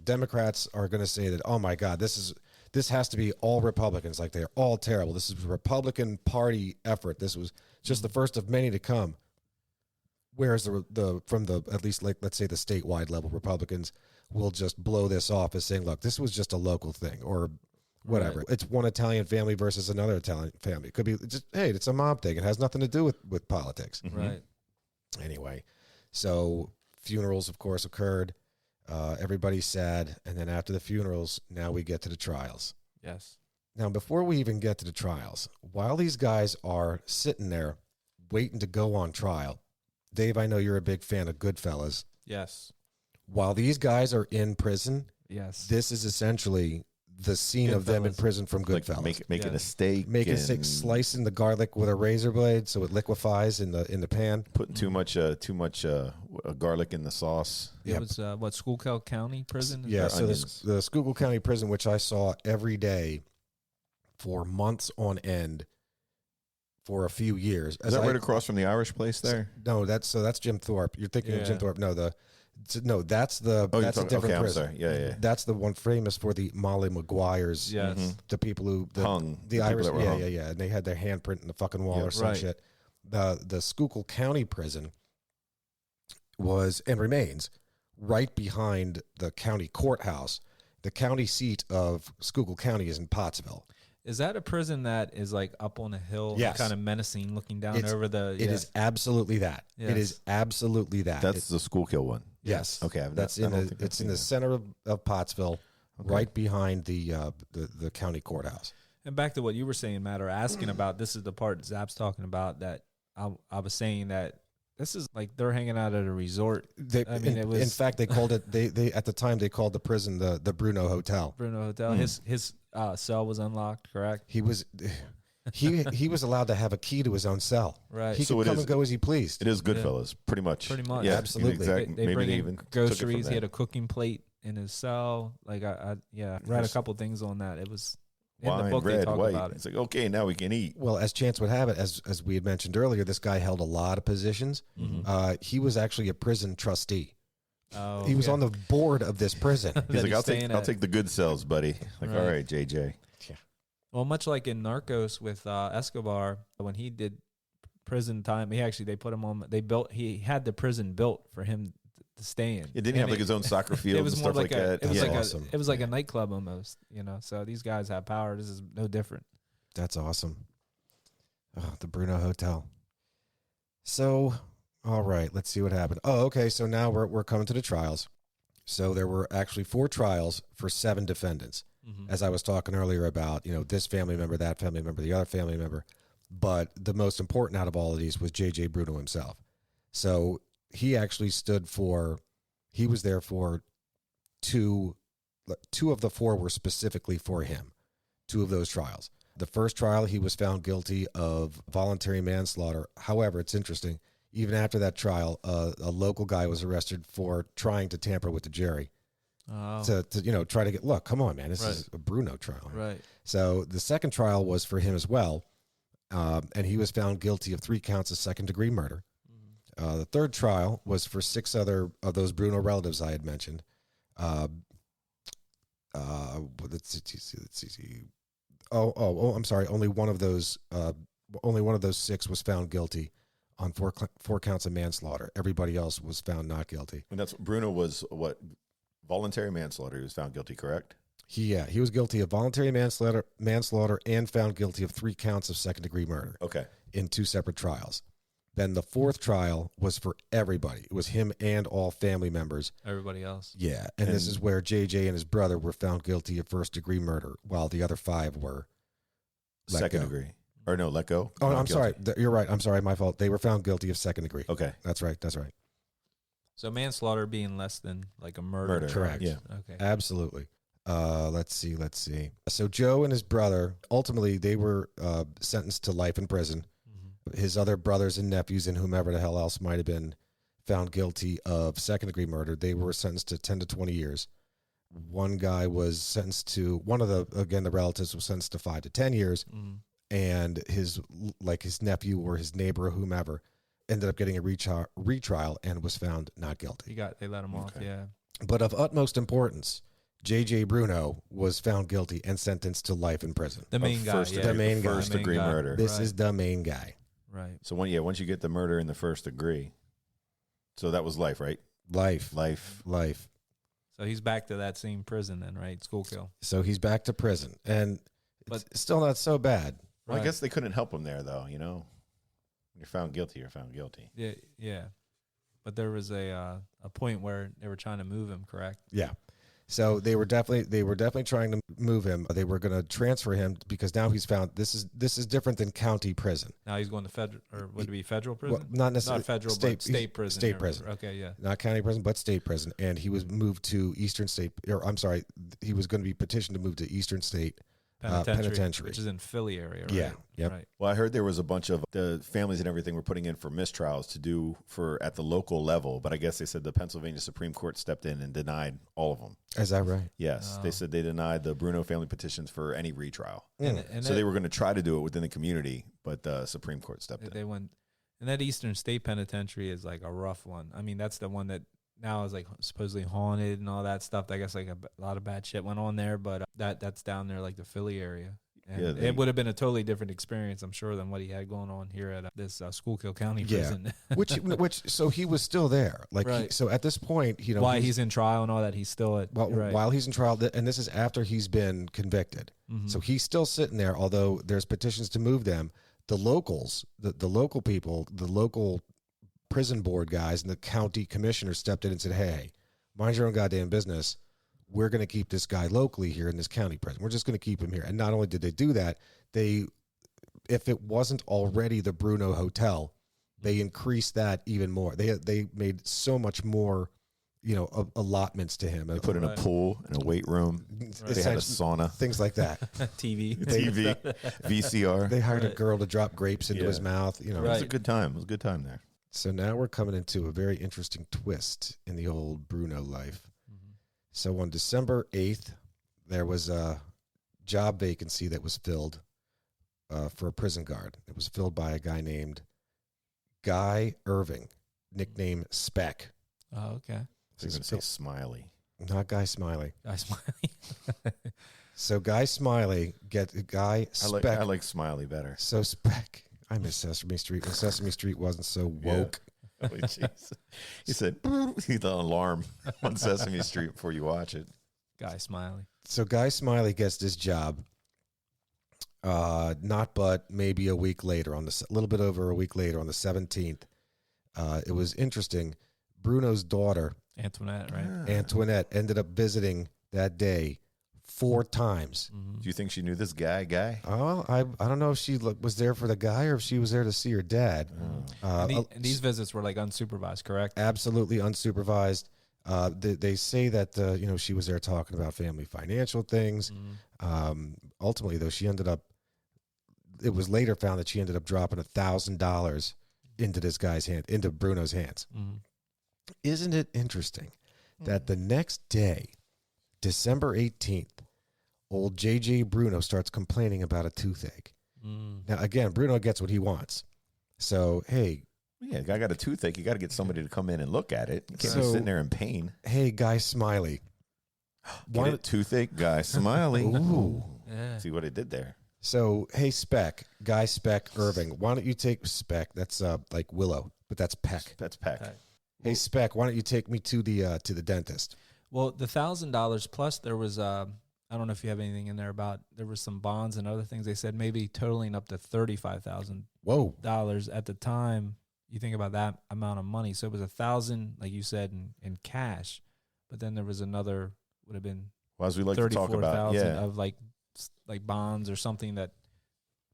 Democrats are going to say that, oh my God, this has to be all Republicans. Like, they're all terrible. This is a Republican Party effort. This was just the first of many to come. Whereas at least, like, let's say the statewide level Republicans will just blow this off as saying, look, this was just a local thing or whatever. Right. It's one Italian family versus another Italian family. It could be just, hey, it's a mob thing. It has nothing to do with politics. Right. Anyway, so funerals, of course, occurred. Everybody's sad. And then after the funerals, now we get to the trials. Yes. Now, before we even get to the trials, while these guys are sitting there waiting to go on trial, Dave, I know you're a big fan of Goodfellas. Yes. While these guys are in prison, Yes. this is essentially the scene of them in prison from Goodfellas. Like making a steak. Making a steak, slicing the garlic with a razor blade so it liquefies in the pan. Putting too much garlic in the sauce. It was what, Schuylkill County Prison? Yeah, so the Schuylkill County Prison, which I saw every day for months on end for a few years. Is that right across from the Irish place there? No, that's Jim Thorpe. You're thinking of Jim Thorpe. No, that's a different prison. I'm sorry. Yeah. That's the one famous for the Molly Maguires. Yes. The people who hung. The Irish. Yeah. And they had their handprint in the fucking wall or some shit. The Schuylkill County Prison was and remains right behind the county courthouse. The county seat of Schuylkill County is in Pottsville. Is that a prison that is like up on a hill, Yes. kind of menacing, looking down over the? It is absolutely that. Yes. It is absolutely that. That's the Schuylkill one. Yes. Okay. It's in the center of Pottsville, right behind the county courthouse. And back to what you were saying, Matt, or asking about. This is the part Zap's talking about that I was saying that this is like they're hanging out at a resort. In fact, they called it. They at the time they called the prison the Bruno Hotel. Bruno Hotel. His cell was unlocked, correct? He was allowed to have a key to his own cell. Right. He could come and go as he pleased. It is Goodfellas, pretty much. Pretty much. Yeah, absolutely. They Maybe bring they in even groceries. He had a cooking plate in his cell. Like I read a couple things on that. It was in wine, the book. red, they talk white. about it. It's like, okay, now we can eat. Well, as chance would have it, as we had mentioned earlier, this guy held a lot of positions. He was actually a prison trustee. Oh, he was on the board of this prison. He's like, I'll take the good cells, buddy. Like, all right, JJ. Well, much like in Narcos with Escobar, when he did prison time, they put him on. He had the prison built for him to stay in. It didn't have like his own soccer field and stuff like that. It was like a nightclub almost, So these guys have power. This is no different. That's awesome. Oh, the Bruno Hotel. So, all right, let's see what happened. Oh, okay. So now we're coming to the trials. So there were actually 4 trials for 7 defendants. As I was talking earlier about, this family member, that family member, the other family member. But the most important out of all of these was J.J. Bruno himself. So he actually he was there for 2 of the 4 were specifically for him, 2 of those trials. The first trial, he was found guilty of voluntary manslaughter. However, it's interesting. Even after that trial, a local guy was arrested for trying to tamper with the jury. To try to look, come on, man, this is a Bruno trial. Right. So the second trial was for him as well, and he was found guilty of 3 counts of second-degree murder. The third trial was for 6 other of those Bruno relatives I had mentioned. Let's see. Oh, I'm sorry. Only one of those 6 was found guilty on 4 counts of manslaughter. Everybody else was found not guilty. And that's Bruno was what? Voluntary manslaughter. He was found guilty, correct? He was guilty of voluntary manslaughter and found guilty of 3 counts of second-degree murder. Okay. In 2 separate trials. Then the 4th trial was for everybody. It was him and all family members. Everybody else. Yeah, and this is where JJ and his brother were found guilty of first-degree murder, while the other 5 were second degree. Or no, let go. Oh, I'm sorry. You're right. I'm sorry. My fault. They were found guilty of second degree. Okay. That's right. So manslaughter being less than like a murder. Correct. Yeah. Okay. Absolutely. Let's see. So Joe and his brother, ultimately, they were sentenced to life in prison. His other brothers and nephews and whomever the hell else might have been found guilty of second-degree murder, they were sentenced to 10 to 20 years. One guy was sentenced to, the relatives was sentenced to 5 to 10 years. And his nephew or his neighbor or whomever ended up getting a retrial and was found not guilty. They let him off, yeah. But of utmost importance, J.J. Bruno was found guilty and sentenced to life in prison. The main guy, The main guy. First degree murder. This is the main guy. Right. So once you get the murder in the first degree, so that was life, right? Life. So he's back to that same prison then, right? Schuylkill. So he's back to prison, and But- it's still not so bad. Well, I guess they couldn't help him there, though. When you're found guilty, you're found guilty. Yeah. But there was a point where they were trying to move him, correct? Yeah. So they were definitely trying to move him. They were going to transfer him because now he's found this is different than county prison. Now he's going to federal, or would it be federal prison? Well, not necessarily Not federal, but state prison. State prison. Okay, yeah. Not county prison, but state prison. And he was moved to Eastern State, or I'm sorry, he was going to be petitioned to move to Eastern State Penitentiary, which is in Philly area, right? Yeah, yep. Right. Well, I heard there was a bunch of the families and everything were putting in for mistrials to do for at the local level, but I guess they said the Pennsylvania Supreme Court stepped in and denied all of them. Is that right? Yes, they said they denied the Bruno family petitions for any retrial. And So they were going to try to do it within the community, but the Supreme Court stepped in. They went, and that Eastern State Penitentiary is like a rough one. I mean, that's the one that now is like supposedly haunted and all that stuff. I guess like a lot of bad shit went on there, but that's down there like the Philly area. And it would have been a totally different experience, I'm sure, than what he had going on here at this Schuylkill County prison. which so he was still there. Like, right. So at this point, you know, why he's in trial and all that, he's still at while he's in trial, and this is after he's been convicted. Mm-hmm. So he's still sitting there, although there's petitions to move them. The locals, the local people, the local prison board guys and the county commissioner stepped in and said, hey, mind your own goddamn business. We're going to keep this guy locally here in this county prison. We're just going to keep him here. And not only did they do that, if it wasn't already the Bruno Hotel, they increased that even more. They made so much more, you know, allotments to him. They put in a pool and a weight room. They had a sauna. Things like that. TV, VCR. They hired a girl to drop grapes into his mouth. You know, It was a good time. It was a good time there. So now we're coming into a very interesting twist in the old Bruno life. So on December 8th, there was a job vacancy that was filled for a prison guard. It was filled by a guy named Guy Irving, nicknamed Speck. Oh, okay. So you're going to say Smiley. Not Guy Smiley. Guy Smiley. So Guy Smiley Speck. I like Smiley better. So Speck. I miss Sesame Street when Sesame Street wasn't so woke. Oh, jeez. He said, the alarm on Sesame Street before you watch it. Guy Smiley. So Guy Smiley gets this job, not but maybe a week later, a little bit over a week later, on the 17th. It was interesting. Bruno's daughter, Antoinette, right? Antoinette, ended up visiting that day 4 times. Do you think she knew this guy? Oh, I don't know if she was there for the guy or if she was there to see her dad. And these visits were like unsupervised, correct? Absolutely unsupervised. They say that you know, she was there talking about family financial things. Ultimately, though, she ended up. It was later found that she ended up dropping $1,000 into this guy's hand, into Bruno's hands. Isn't it interesting that the next day, December 18th, old JJ Bruno starts complaining about a toothache. Now, again, Bruno gets what he wants. So, hey. Yeah, guy got a toothache. You got to get somebody to come in and look at it. You can't be sitting there in pain. Hey, Guy Smiley. Get it, toothache, Guy Smiley. Ooh. Yeah. See what I did there. So, hey, Guy Speck Irving, why don't you take Speck? That's like Willow, but that's Peck. That's Peck. Hey, Speck, why don't you take me to the dentist? Well, the $1,000 plus there was I don't know if you have anything in there about there was some bonds and other things. They said maybe totaling up to $35,000. Whoa. At the time. You think about that amount of money. So it was $1,000, like you said, in cash, but then there was another would have been as we like to talk about, of like bonds or something that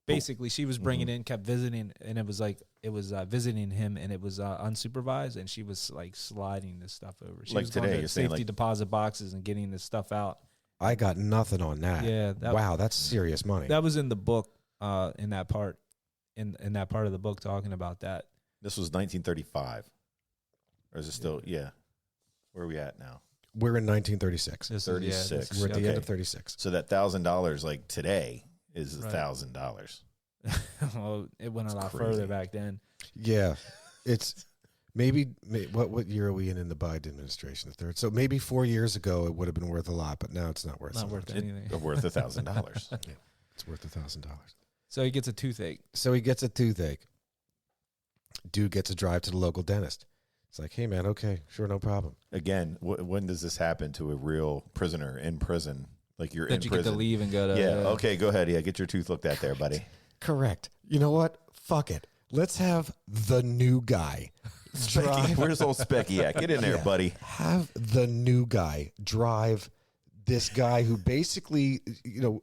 basically she was bringing in, kept visiting, and it was visiting him, and it was unsupervised, and she was like sliding this stuff over. She like was today, going to you're saying safety deposit boxes and getting this stuff out. I got nothing on that. Yeah. Wow, that's serious money. That was in the book, in that part, in that part of the book talking about that. This was 1935. Or is it still, yeah. Where are we at now? We're in 1936. 36. We're at the end of 36. So that $1,000, like today, is $1,000. Well, it went a lot crazy. further back then. Yeah. It's maybe what year are we in the Biden administration? The third. So maybe 4 years ago it would have been worth a lot, but now it's not worth Not worth anything. It's worth $1,000. Yeah, it's worth $1,000. So he gets a toothache. Dude gets a drive to the local dentist. It's like, hey, man, okay, sure, no problem. Again, when does this happen to a real prisoner in prison? Like you're in That you prison. get to leave and go to... Yeah, okay, go ahead. Yeah, get your tooth looked at there, buddy. Correct. You know what? Fuck it. Let's have the new guy Specky, where's old Specky at? Get in there, buddy. Have the new guy drive this guy who basically,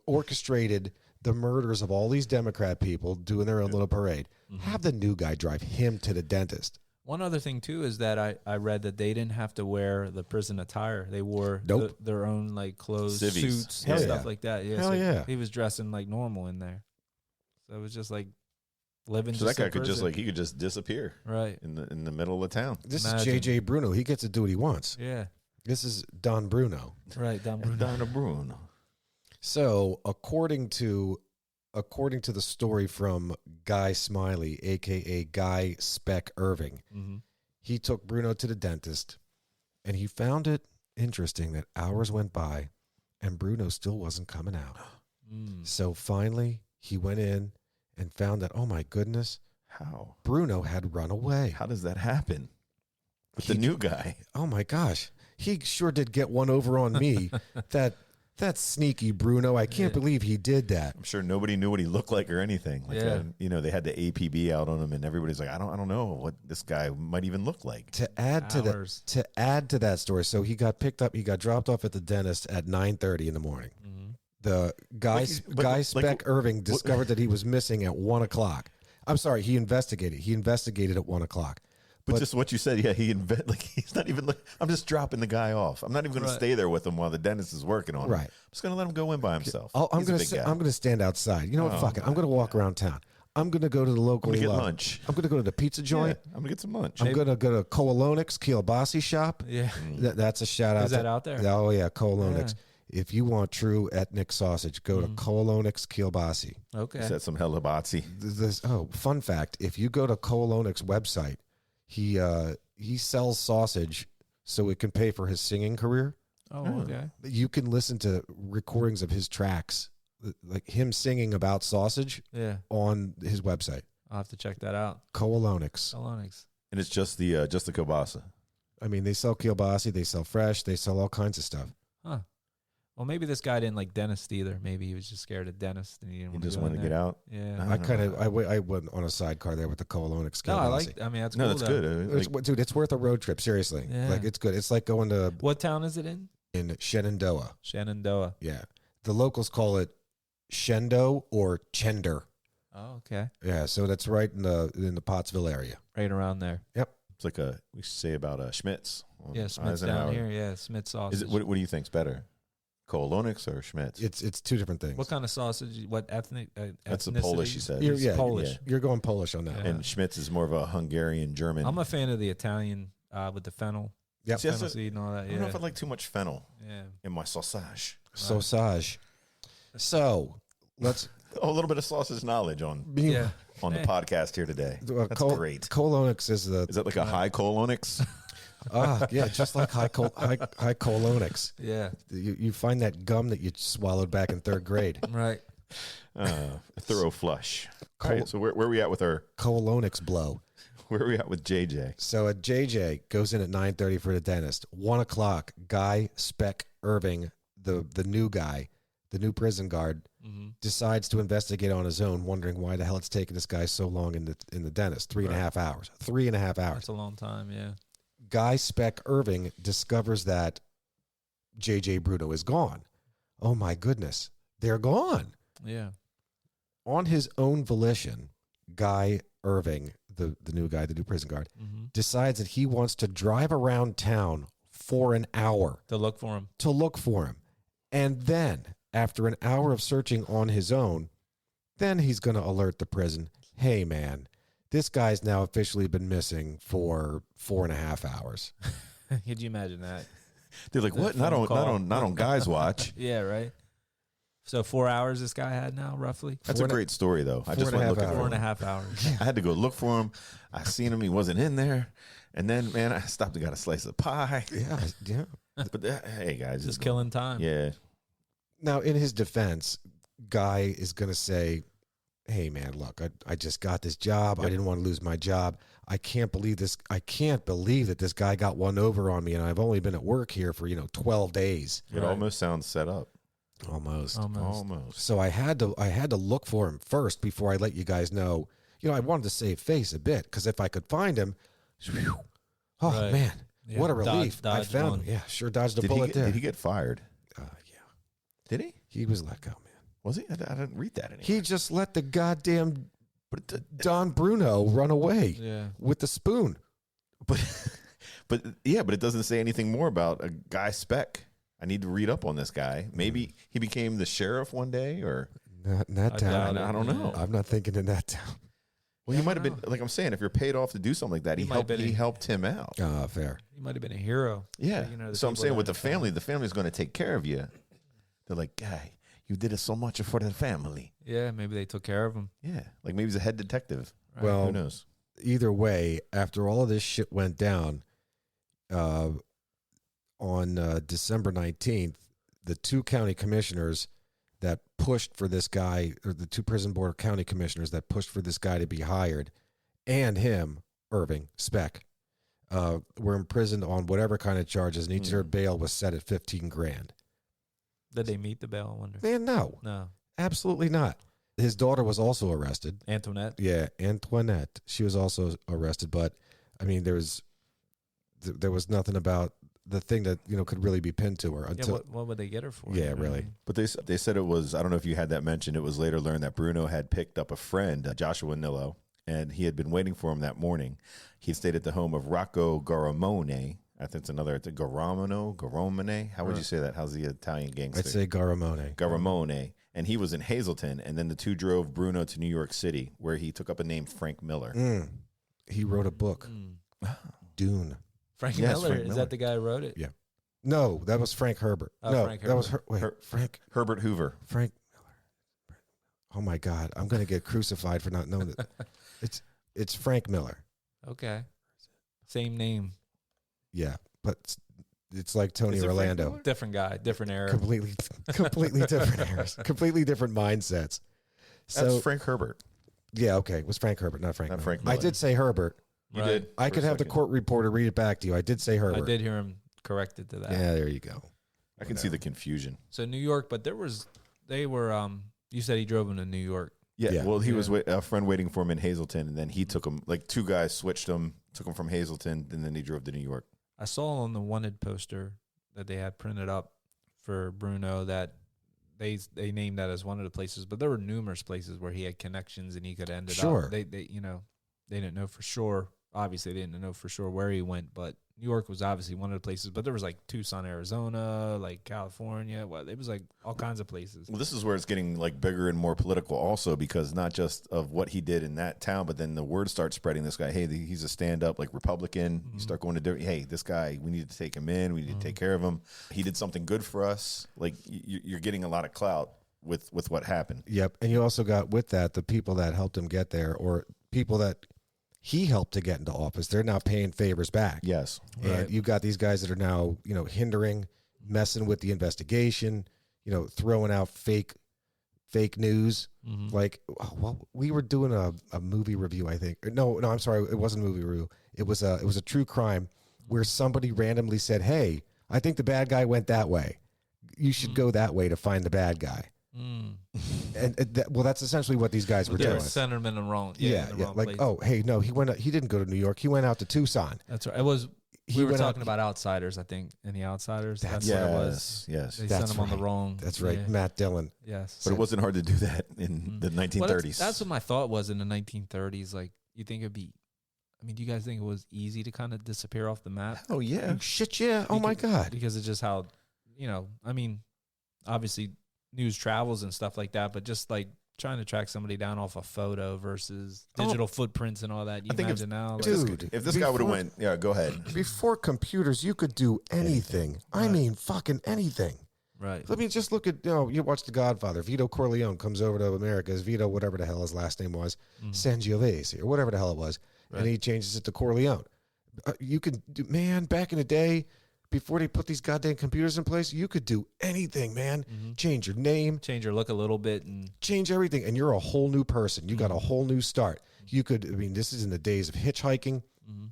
orchestrated the murders of all these Democrat people doing their own little parade. Have the new guy drive him to the dentist. One other thing, too, is that I read that they didn't have to wear the prison attire. They wore their own, like, clothes, Civvies. suits, and stuff like that. Yeah, Hell yeah. He was dressing, like, normal in there. So it was just, like, living So just that guy in could prison. he could just disappear Right. in the middle of town. This Imagine. is JJ Bruno. He gets to do what he wants. Yeah. This is Don Bruno. Right. Donna Bruno. So, according to the story from Guy Smiley, a.k.a. Guy Speck Irving, he took Bruno to the dentist, and he found it interesting that hours went by, and Bruno still wasn't coming out. So, finally, he went in and found that, oh, my goodness, How? Bruno had run away. How does that happen with the new guy? Oh, my gosh. He sure did get one over on me. That's sneaky, Bruno. I can't believe he did that. I'm sure nobody knew what he looked like or anything. Like, Yeah. they had the APB out on him, and everybody's like, I don't know what this guy might even look like. To add to that story, so he got picked up. He got dropped off at the dentist at 9:30 in the morning. The Guy Speck Irving discovered that he was missing at 1 o'clock. I'm sorry, he investigated. He investigated at 1 o'clock. But just what you said, yeah, he's not even. I'm just dropping the guy off. I'm not even going to stay there with him while the dentist is working on him. Right. I'm just going to let him go in by himself. I'm going to stand outside. You know what? Fuck it. I'm going to walk around town. I'm going to go to the local. I'm going to get lunch. I'm going to go to the pizza joint. Yeah, I'm going to get some lunch. I'm going to go to Kelayres Kielbasi shop. Yeah. That's a shout out. Is that out there? Oh yeah, Kelayres. If you want true ethnic sausage, go to Kelayres Kielbasi. Okay. Said some helabatsi. Fun fact: if you go to Kelayres' website, he sells sausage so it can pay for his singing career. Oh, okay. You can listen to recordings of his tracks, like him singing about sausage, on his website. I'll have to check that out. Kelayres. And it's just the kielbasa. I mean, they sell kielbasi, they sell fresh, they sell all kinds of stuff. Huh. Well, maybe this guy didn't like dentist either. Maybe he was just scared of dentists and he didn't want to just go wanted in to get there. out. Yeah. I went on a sidecar there with the Kelayres No, kielbasi. I mean, that's No, cool. that's though. good. Dude, it's worth a road trip. Seriously, Yeah. it's good. It's like going to What town is it in? Shenandoah. Shenandoah. Yeah, the locals call it Shendo or Chender. Oh, okay. Yeah, so that's right in the Pottsville area. Right around there. Yep. It's like we say about Schmitz. Yeah, Smith's Eisenhower. down here. Yeah, Smith's sausage. Is it, what do you think's better? Kelayres or Schmitz? It's two different things. What kind of sausage? What ethnic? That's the ethnicity? Polish, you said. You're Polish. Yeah. You're going Polish on that. Yeah. And Schmitz is more of a Hungarian German. I'm a fan of the Italian with the fennel. Yep. See, that's Fennel seed and all that. I don't know if I like too much fennel Yeah. in my sausage. Sausage. So let's A little bit of sausage knowledge on Yeah. on the podcast here today. That's great. Kelayres is the Is that like a high colonix? yeah, just like high Kelayres. Yeah. You find that gum that you swallowed back in third grade. Right. A thorough flush. All right, so where are we at with our? Kelayres blow. Where are we at with JJ? So at JJ goes in at 9:30 for the dentist. 1 o'clock, Guy Speck Irving, the new guy, the new prison guard, decides to investigate on his own, wondering why the hell it's taking this guy so long in the dentist. 3.5 hours. 3.5 hours. That's a long time. Yeah. Guy Speck Irving discovers that JJ Bruno is gone. Oh my goodness, they're gone. Yeah. On his own volition, Guy Irving, the new guy, the new prison guard, decides that he wants to drive around town for an hour To look for him. to look for him. And then, after an hour of searching on his own, then he's going to alert the prison, hey, man, this guy's now officially been missing for 4.5 hours. Could you imagine that? They're like, what? Not on Guy's watch. Yeah. Right. So 4 hours this guy had now, roughly. That's a great story, though. I just went looking for him. 4.5 hours. I had to go look for him. I seen him. He wasn't in there. And then, man, I stopped and got a slice of pie. Yeah. But hey, guys. Just killing time. Yeah. Now, in his defense, Guy is going to say, hey, man, look, I just got this job. I didn't want to lose my job. I can't believe this. I can't believe that this guy got one over on me, and I've only been at work here for 12 days. It almost sounds set up. Almost. Almost. So I had to look for him first before I let you guys know. I wanted to save face a bit because if I could find him, Oh, Right. man. Yeah. What a relief. I Dodged found one. him. Yeah, sure dodged a Did bullet there. did he get fired? Yeah. Did he? He was let go, man. Was he? I didn't read that anymore. He just let the goddamn Don Bruno run away Yeah. with the spoon. But it doesn't say anything more about a guy Speck. I need to read up on this guy. Maybe he became the sheriff one day, or Not in that I town. doubt it. I don't know. I'm not thinking in that town. Well, he might have been, like I'm saying, if you're paid off to do something like that, He he might helped. have been He a- helped him out. Fair. He might have been a hero. Yeah. You know, the So I'm people saying that with the are in town. family's going to take care of you. They're like, guy, you did it so much for the family. Yeah, maybe they took care of him. Yeah. Like maybe he's a head detective. Right. Well, Who knows? either way, after all of this shit went down, on December 19th, the two county commissioners that pushed for this guy, or the two prison board county commissioners that pushed for this guy to be hired, and him, Irving Speck, were imprisoned on whatever kind of charges, and each of their bail was set at $15,000. Did they meet the bail? I wonder. Man, no, No. absolutely not. His daughter was also arrested. Antoinette. Yeah, Antoinette. She was also arrested, but I mean, there was nothing about the thing that could really be pinned to her Yeah, until. what would they get her for? Yeah, You know what I really. mean? But they said it was, I don't know if you had that mentioned, it was later learned that Bruno had picked up a friend, Joshua Nillo, and he had been waiting for him that morning. He stayed at the home of Rocco Garamone. I think it's Garamone. How would you say that? How's the Italian gangster? I'd say Garamone. Garamone. And he was in Hazleton, and then the two drove Bruno to New York City, where he took up a name, Frank Miller. He wrote a book, Dune. Frank Yes, Miller. Frank Is Miller. that the guy who wrote it? Yeah. No, that was Frank Herbert. Oh, no, Frank that was Herbert. Herbert Hoover. Frank Miller. Oh my God, I'm gonna get crucified for not knowing that. It's Frank Miller. Okay. Same name. Yeah, but it's like Tony Is it Frank Orlando. Miller? Different guy. Different era. Completely different eras, completely different mindsets. So That's Frank Herbert. yeah, okay, it was Frank Herbert, not Frank. Not Miller. Frank I Miller. did say Herbert. You Right. did. I for could a have the second. court reporter read it back to you. I did say Herbert. I did hear him corrected to that. Yeah, there you go. I can see the confusion. So New York, but they were, you said he drove him to New York. Yeah, Yeah. well, he was Yeah. a friend waiting for him in Hazleton, and then he took him, like two guys switched him, took him from Hazleton, and then he drove to New York. I saw on the wanted poster that they had printed up for Bruno that they named that as one of the places, but there were numerous places where he had connections and he could end it Sure. up. They they didn't know for sure. Obviously, they didn't know for sure where he went, but New York was obviously one of the places. But there was like Tucson, Arizona, like California. Well, it was like all kinds of places. Well, this is where it's getting like bigger and more political also, because not just of what he did in that town, but then the word starts spreading. This guy, hey, he's a stand-up like Republican. You start going to different, hey, this guy, we need to take him in. We need to take care of him. He did something good for us. Like you're getting a lot of clout with what happened. Yep. And you also got with that the people that helped him get there, or people that he helped to get into office. They're now paying favors back. Yes. And Right. you've got these guys that are now, hindering, messing with the investigation, throwing out fake news. Like, well, we were doing a movie review, I think. No, I'm sorry. It wasn't a movie review. It was a true crime where somebody randomly said, hey, I think the bad guy went that way. You should go that way to find the bad guy. And that's essentially what these guys were They doing. were sending him in the wrong. Yeah, in the wrong like, place. oh, hey, no, he didn't go to New York. He went out to Tucson. That's right. It was. He We were went out- talking about Outsiders, I think, in the Outsiders. That's That's- what it was. Yes. They That's sent him on the right. wrong. That's right, Yeah. Matt Dillon. Yes. But it wasn't hard to do that in the 1930s. Well, that's what my thought was in the 1930s. Like, you think it'd be? I mean, do you guys think it was easy to kind of disappear off the map? Oh, yeah. Shit, yeah. Oh my God. Because it's just how, I mean, obviously news travels and stuff like that, but just like trying to track somebody down off a photo versus digital footprints and all that. You I think imagine now, like, Dude, If this guy would have before- went, yeah, go ahead. Before computers, you could do anything. I mean, fucking anything. right? Let me just look at, you watch The Godfather. Vito Corleone comes over to America as Vito, whatever the hell his last name was, Sangiovese, or whatever the hell it was, and he changes it to Corleone. You could do, man, back in the day, before they put these goddamn computers in place, you could do anything, man. Change your name, Change your look a little bit, and change everything, and you're a whole new person. You got a whole new start. You could, I mean, this is in the days of hitchhiking.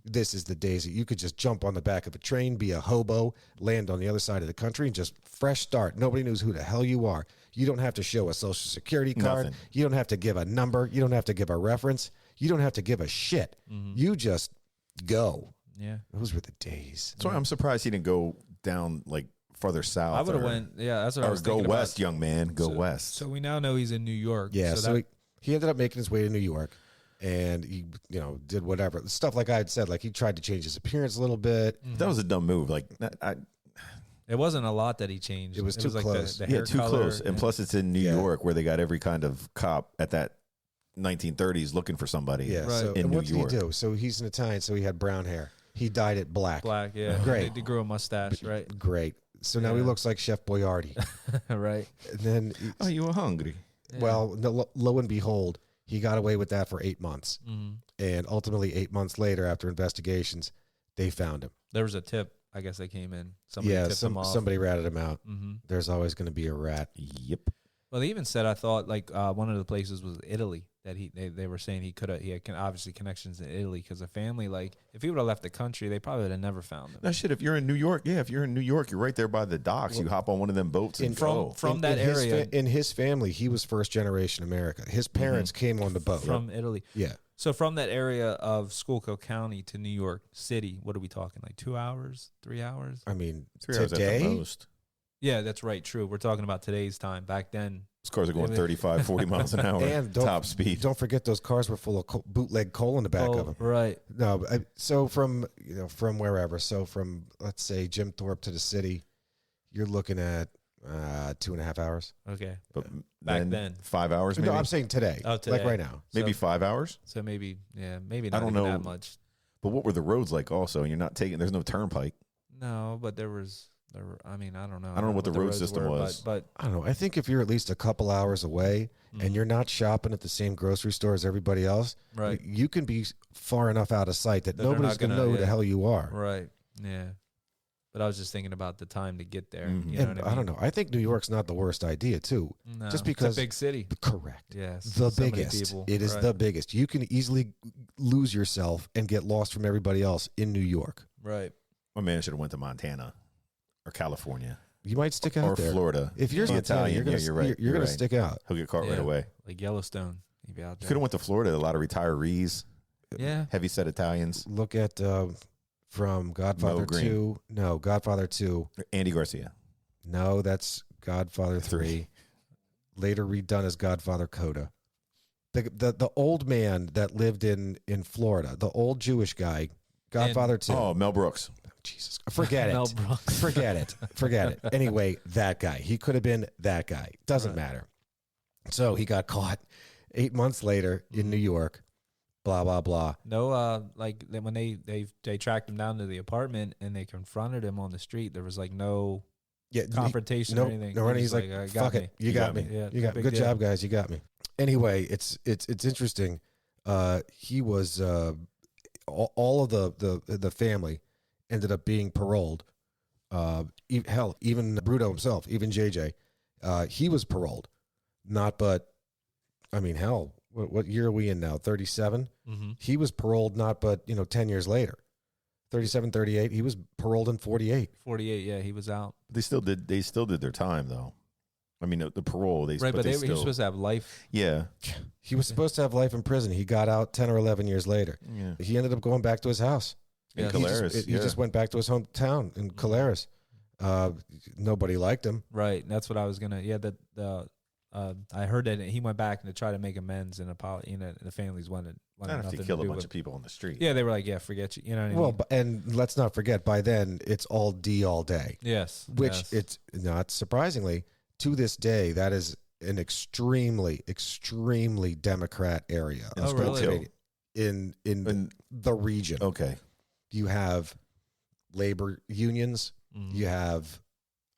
This is the days that you could just jump on the back of a train, be a hobo, land on the other side of the country, and just fresh start. Nobody knows who the hell you are. You don't have to show a social security card. Nothing. You don't have to give a number. You don't have to give a reference. You don't have to give a shit. You just go. Yeah. Those were the days. So I'm surprised he didn't go down like farther south. I would have went. Yeah, that's what I was go thinking west, about. young man. Go west. So we now know he's in New York. Yeah. So that, he ended up making his way to New York, and he did whatever stuff like I had said. Like he tried to change his appearance a little bit. That was a dumb move. Like it wasn't a lot that he changed. It was too like close. The hair too color, close. And plus, it's in New York where they got every kind of cop at that 1930s looking for somebody. Yeah. Right. So in and New what did York. he do? So he's an Italian. So he had brown hair. He dyed it black. Black. Yeah. Great. They grew a mustache. Right. Great. So now he looks like Chef Boyardee. Right. And then, Oh, you were hungry. well, lo and behold, he got away with that for 8 months. Mm-hmm. And ultimately, 8 months later, after investigations, they found him. There was a tip. I guess they came in. Somebody tipped him off. Somebody ratted him out. Mm-hmm. There's always going to be a rat. Yep. Well, they even said, I thought like one of the places was Italy that they were saying he had obviously connections in Italy because the family, like if he would have left the country, they probably would have never found him. Now, shit, if you're in New York, you're right there by the docks. You hop on one of them boats and go. From that area. In his family, he was first generation American. His parents came on the boat. From Italy. Yeah. So from that area of Schuylkill County to New York City, what are we talking? Like 2 hours, 3 hours? I mean, 3 hours at the today, most. Yeah, that's right. True. We're talking about today's time. Back then, Those cars are going 35, 40 miles an hour. and top speed. Don't forget those cars were full of bootleg coal in the back of them. Right. No, so from wherever. So from, let's say, Jim Thorpe to the city, you're looking at 2.5 hours. Okay. But Back then. 5 hours, maybe? No, I'm saying today. Oh, today. Like right now. Maybe 5 hours? So maybe not I don't even know. that much. But what were the roads like also? You're not taking, there's no turnpike. No, but there were, I mean, I don't know. I don't know what the road roads system were, was. But I don't know. I think if you're at least a couple hours away and you're not shopping at the same grocery store as everybody else, right. you can be far enough out of sight that That they're nobody's not going to gonna- know who the yeah. hell you are. Right. Yeah. But I was just thinking about the time to get there. Mhm. You know And what I don't know. I think New York's not the worst idea, too. No, Just because- it's a big city. Correct. Yes. The so many biggest. people. It is Right. the biggest. You can easily lose yourself and get lost from everybody else in New York. Right. My man should have went to Montana or California You might stick out or there. Florida. If you're The Montana, Italian, you're gonna, you're right. You're You're going right. to stick out. He'll get caught right Yeah. away. Like Yellowstone. You'd be out You there. could have went to Florida. A lot of retirees, Yeah. heavy set Italians. Look at from Godfather Green. 2. No, Godfather 2. Andy Garcia. No, that's Godfather 3. Later redone as Godfather Coda. The old man that lived in Florida, the old Jewish guy, Godfather 2. Oh, Mel Brooks. Jesus. Forget Mel it. Brooks. Forget it. Forget it. Anyway, that guy. He could have been that guy. Doesn't Right. matter. So he got caught 8 months later in New York. Blah, blah, blah. No, like when they tracked him down to the apartment and they confronted him on the street, there was like no Yeah, confrontation no, or anything. no, He he's was like, "Got fuck me." it. You got me. Yeah, You got me. big Good deal. job, guys. You got me. Anyway, it's interesting. He was all of the family ended up being paroled. Hell, even Bruto himself, even JJ, he was paroled. Hell, what year are we in now? 37? Mm-hmm. He was paroled 10 years later. 37, 38. He was paroled in 48. 48. Yeah, he was out. They still did their time though. I mean, the parole. Right, but he was supposed to have life. Yeah. He was supposed to have life in prison. He got out 10 or 11 years later. Yeah. He ended up going back to his house. In Yes. Kelayres. He just went back to his hometown in Kelayres. Nobody liked him. Right. That's what I was gonna. Yeah, I heard that he went back to try to make amends and apologize. The families wanted Not if nothing you to kill a do bunch with. of people on the street. Yeah, they were like, yeah, forget you. You know what I mean? Well, and let's not forget, by then, it's all D all day. yes. Which yes. it's not surprisingly, to this day, that is an extremely, extremely Democrat area. In Oh, really? Spokane. In the region. Okay. You have labor unions. Mhm. You have,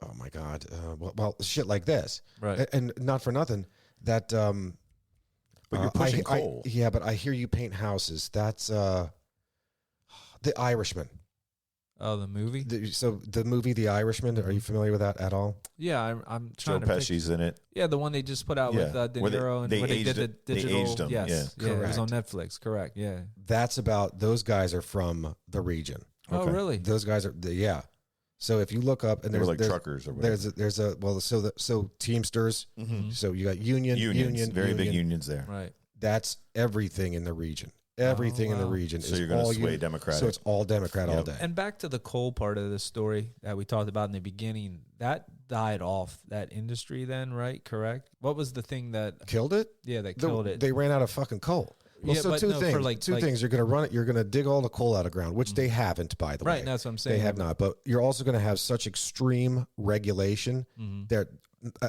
oh my God, well, shit like this. right. And not for nothing, that But you're pushing coal. yeah, but I hear you paint houses. That's The Irishman. Oh, the movie. So the movie The Irishman, are you familiar with that at all? Yeah, I'm Joe trying to. Pesci's in it. Yeah, the one they just put out with Yeah, De where they- Niro and they where they aged did the it. They digital. aged 'em, Yes, yeah. it was on Correct. Netflix. Correct. Yeah. That's about, those guys are from the region. Oh, Okay. really? Those guys are, yeah. So if you look up, and They were there's like truckers or whatever. so Teamsters. Mhm. So you got unions, Very big unions there. Right. That's everything in the region. Everything in the region So is you're going all to sway Democratic. So it's all Democrat all day. And back to the coal part of the story that we talked about in the beginning, that died off, that industry then, right? Correct? What was the thing that... Killed it? Yeah, that killed it. They ran out of fucking coal. Well, Yeah, so but two no, for things. like- Two like- things. You're going to run it. You're going to dig all the coal out of ground, which they haven't, by the way. Right, that's what I'm saying. They have not. But you're also going to have such extreme regulation that,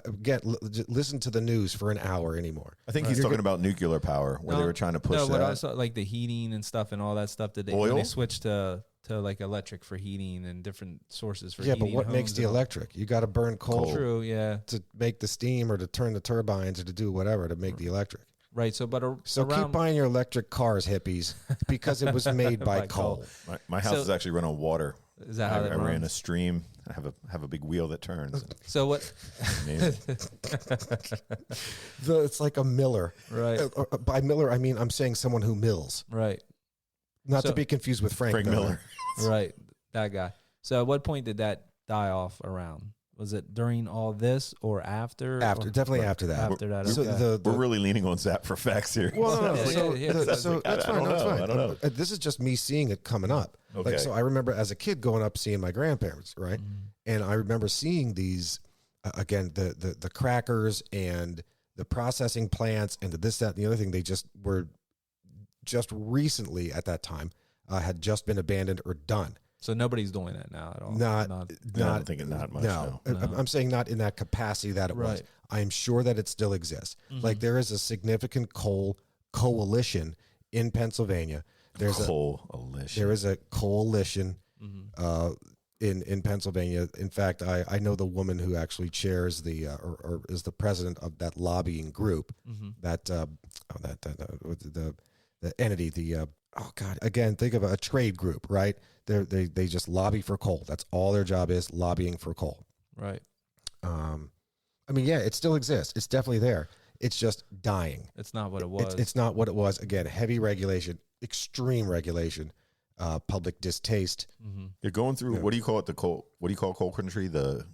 again, listen to the news for an hour anymore. I think he's talking about nuclear power, where they were trying to push no, that. what I saw, like the heating and stuff and all that stuff, that Oil? when they switched to like electric for heating and different sources for Yeah, heating. but what makes homes the and all- electric? You got to burn coal True, yeah. to make the steam or to turn the turbines or to do whatever to make the electric. Right, so but So around, keep buying your electric cars, hippies, because it was made by By coal. coal. My house So- is actually run on water. is that how I that ran a runs? stream. I have a big wheel that turns. So what? Amazing. It's like a miller. Right, By miller, I mean I'm saying someone who mills, right, not So- to be confused with Frank Frank Miller. right. That guy. So at what point did that die off around? Was it during all this or after? After, Or- definitely after that. After that, So okay. We're really leaning on Zap for facts here. Well, no. Yeah, So, yeah, the- yeah. so I that's don't fine. That's know. fine. I don't know. This is just me seeing it coming up. Okay. Like, so I remember as a kid going up seeing my grandparents, right? Mm-hmm. And I remember seeing these again the crackers and the processing plants and the this, that, and the other thing. They just were just recently at that time had just been abandoned or done. So nobody's doing that now at all. Not I don't think it not much. no. No. I'm saying not in that capacity that it was. Right. I'm sure that it still exists. Like there is a significant coal coalition in Pennsylvania. There is a coalition in Pennsylvania. In fact, I know the woman who actually chairs the or is the president of that lobbying group. That the entity. Oh God! Again, think of a trade group, right? They just lobby for coal. That's all their job is, lobbying for coal. Right. I mean, yeah, it still exists. It's definitely there. It's just dying. It's not what it was. It's not what it was. Again, heavy regulation, extreme regulation, public distaste. You're going through. What do you call it? What do you call coal country? The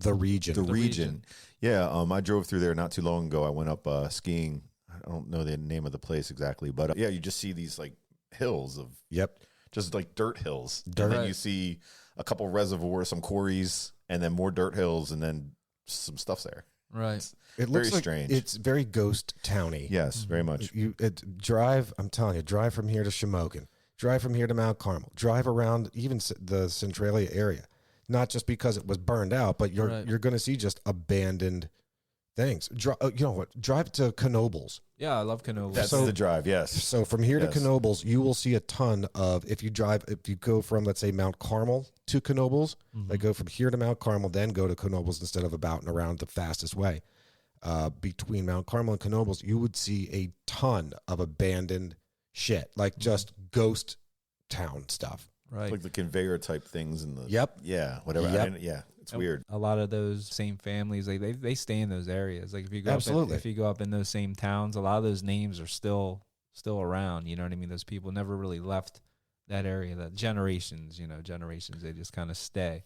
region. The region. Yeah. I drove through there not too long ago. I went up skiing. I don't know the name of the place exactly, but yeah, you just see these like hills of just like dirt hills. Dirt. And then Right. you see a couple reservoirs, some quarries, and then more dirt hills, and then some stuff's there. Right. It looks Very like strange. it's very ghost towny. Yes, very much. Drive. I'm telling you, drive from here to Shamokin. Drive from here to Mount Carmel. Drive around even the Centralia area. Not just because it was burned out, but you're going to see just abandoned things. You know what? Drive to Knoebels. Yeah, I love canoe. That's the drive. Yes. So from here Yes. to Knoebels, you will see a ton of, if you go from, let's say, Mount Carmel to Knoebels, like go from here to Mount Carmel, then go to Knoebels instead of about and around the fastest way. Between Mount Carmel and Knoebels, you would see a ton of abandoned shit, like just ghost town stuff. Right. Like the conveyor type things and the Yep. Yeah, whatever. Yep. It's weird. A lot of those same families, like they stay in those areas. Like if you go Absolutely. if you go up in those same towns, a lot of those names are still around. You know what I mean? Those people never really left that area. That generations, they just kind of stay.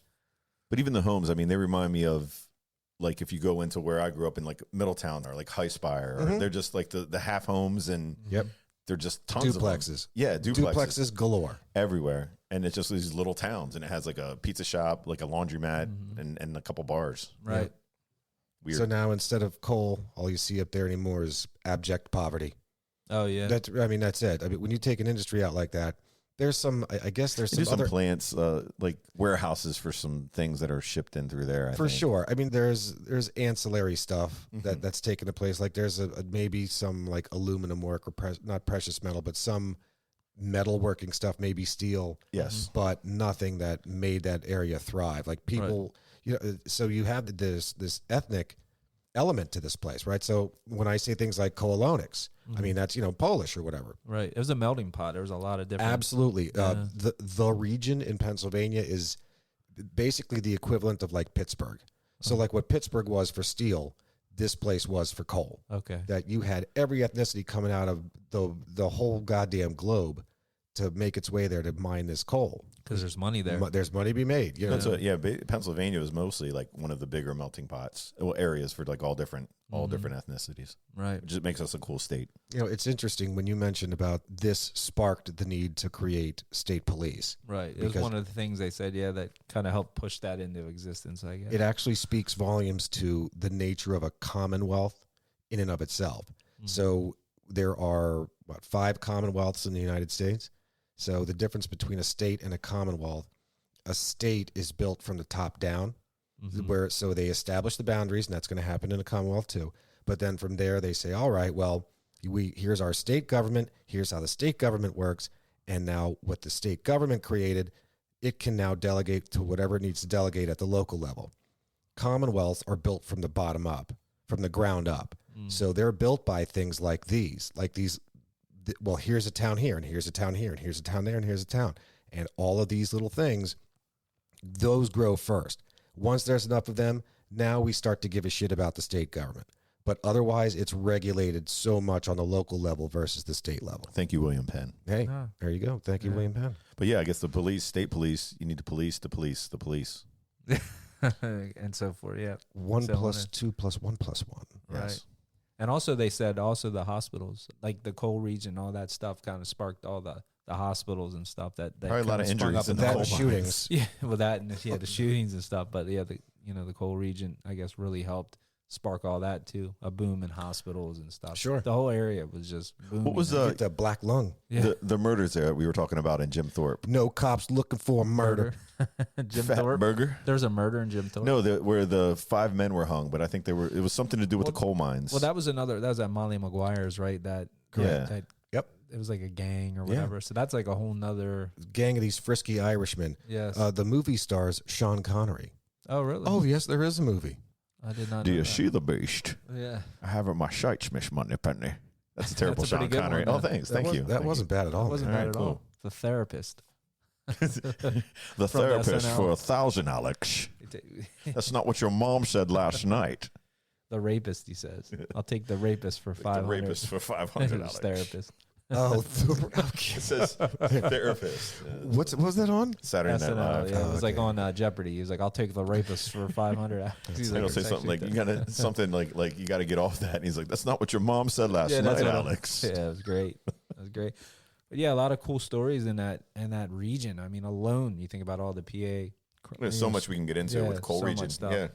But even the homes, I mean, they remind me of like if you go into where I grew up in like Middletown or like High Spire, or they're just like the half homes and Yep. they're just tons of Duplexes. them. Yeah, duplexes Galore. everywhere. And it's just these little towns, and it has like a pizza shop, like a laundromat, and a couple bars. Right. Weird. So now instead of coal, all you see up there anymore is abject poverty. Oh yeah. That's it. I mean, when you take an industry out like that, there's some. I guess there's They do some other plants, like warehouses for some things that are shipped in through there. I for think. sure. I mean, there's ancillary stuff that's taken place. Like there's maybe some like aluminum work or not precious metal, but some metal working stuff, maybe steel. Yes. But nothing that made that area thrive. Like people, so you have this ethnic element to this place, right? So when I say things like Kolonics, I mean that's Polish or whatever. Right. It was a melting pot. There was a lot of different. Absolutely. The region in Pennsylvania is basically the equivalent of like Pittsburgh. So like what Pittsburgh was for steel, this place was for coal. Okay. That you had every ethnicity coming out of the whole goddamn globe to make its way there to mine this coal. Because there's money there. There's money to be made. You know? That's Pennsylvania is mostly like one of the bigger melting pots, areas for like all different ethnicities. Right. Which makes us a cool state. You know, it's interesting when you mentioned about this sparked the need to create state police. Right. It was one of the things they said, that kind of helped push that into existence, I guess. It actually speaks volumes to the nature of a commonwealth in and of itself. Mm-hmm. So there are, 5 commonwealths in the United States? So the difference between a state and a commonwealth, a state is built from the top down, so they establish the boundaries, and that's going to happen in a commonwealth too. But then from there, they say, all right, well, here's our state government, here's how the state government works, and now what the state government created, it can now delegate to whatever it needs to delegate at the local level. Commonwealths are built from the bottom up, from the ground up. So they're built by things like these. Well, here's a town here, and here's a town here, and here's a town there, and here's a town. And all of these little things, those grow first. Once there's enough of them, now we start to give a shit about the state government. But otherwise, it's regulated so much on the local level versus the state level. Thank you, William Penn. Hey, there you go. Thank you, William Penn. But yeah, I guess the police, state police, you need to police the police, the police. And so forth, yeah. 1 + 2 + 1 + 1. Right. Yes. And also they said the hospitals, like the coal region, all that stuff kind of sparked all the hospitals and stuff that probably a lot of sprung injuries up in the That coal and mines. shootings. Yeah, well that and the shootings and stuff. But yeah, the coal region, I guess, really helped spark all that too. A boom in hospitals and stuff. Sure. The whole area was just booming. What was Get the black lung. the murders there we were talking about in Jim Thorpe? No cops looking for a murder. Jim Fat Thorpe? Burger? There was a murder in Jim Thorpe? No, where the 5 men were hung, but I think it was something to do with the coal mines. Well, that was at Molly Maguire's, right? That Yeah. Yep. It was like a gang or whatever. So that's like a whole nother. Gang of these frisky Irishmen. Yes. The movie stars Sean Connery. Oh, really? Oh, yes, there is a movie. I did not Do know you that. see the beast? Yeah. I have in my sights, Miss Moneypenny. That's a terrible That's a pretty Sean good Connery. one, Oh, man. thanks. That Thank was- you. That wasn't bad at all. It wasn't All bad right, at cool. all. The therapist. The From therapist SNL. for 1,000, Alex. That's not what your mom said last night. The rapist, he says. I'll take the rapist for 500. The rapist for 500, Alex. Therapist. Oh, It says therapist. what was that on? Saturday Night SNL, Live. yeah, it was like okay. on Jeopardy. He was like, "I'll take the rapist for 500." He's They'll say "It's something like, actually "You gotta something like you gotta get off that." And he's like, "That's not what your mom said last Yeah, night, that's what Alex." Yeah, it was great. It was great. But yeah, a lot of cool stories in that region. I mean, alone, you think about all the PA. There's so much we can get into Yeah, with coal so much region. stuff. Yeah,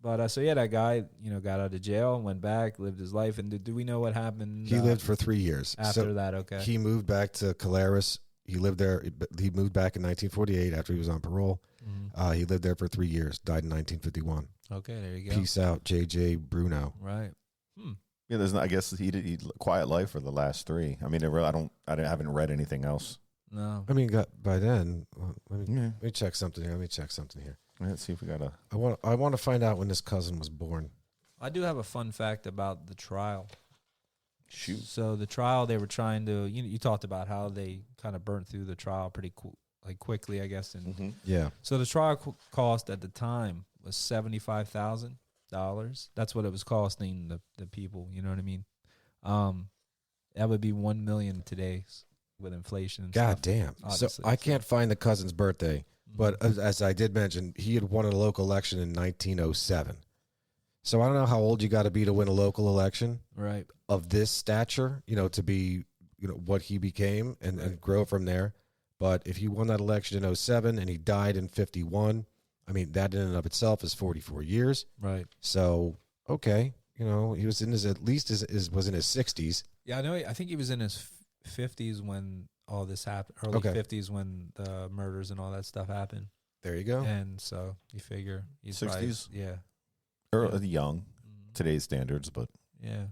But so yeah, that guy, got out of jail, went back, lived his life, and do we know what happened? He lived for 3 years. after So that. Okay. he moved back to Kelayres. He lived there. He moved back in 1948 after he was on parole. Mhm. He lived there for 3 years. Died in 1951. Okay, there you go. Peace out, J.J. Bruno. Right. yeah. There's not. I guess he did quiet life for the last 3. I mean, I haven't read anything else. No. I mean, by then, let me check something here. Let's see if we got a. I want to find out when this cousin was born. I do have a fun fact about the trial. Shoot. So the trial, they were trying to. You talked about how they kind of burnt through the trial pretty quickly, I guess. And Yeah. so the trial cost at the time was $75,000. That's what it was costing the people. You know what I mean? That would be $1 million today with inflation. And God stuff, damn. So obviously. I can't find the cousin's birthday, but as I did mention, he had won a local election in 1907. So I don't know how old you got to be to win a local election Right. of this stature, to be, what he became and grow from there. But if he won that election in 07 and he died in 51, I mean, that in and of itself is 44 years. Right. So, okay. He was in his, at least was in his 60s. Yeah, I know. I think he was in his 50s when all this happened. Early Okay. 50s when the murders and all that stuff happened. There you go. And so you figure he's 60s? probably, yeah. Early, young, today's standards, but Yeah.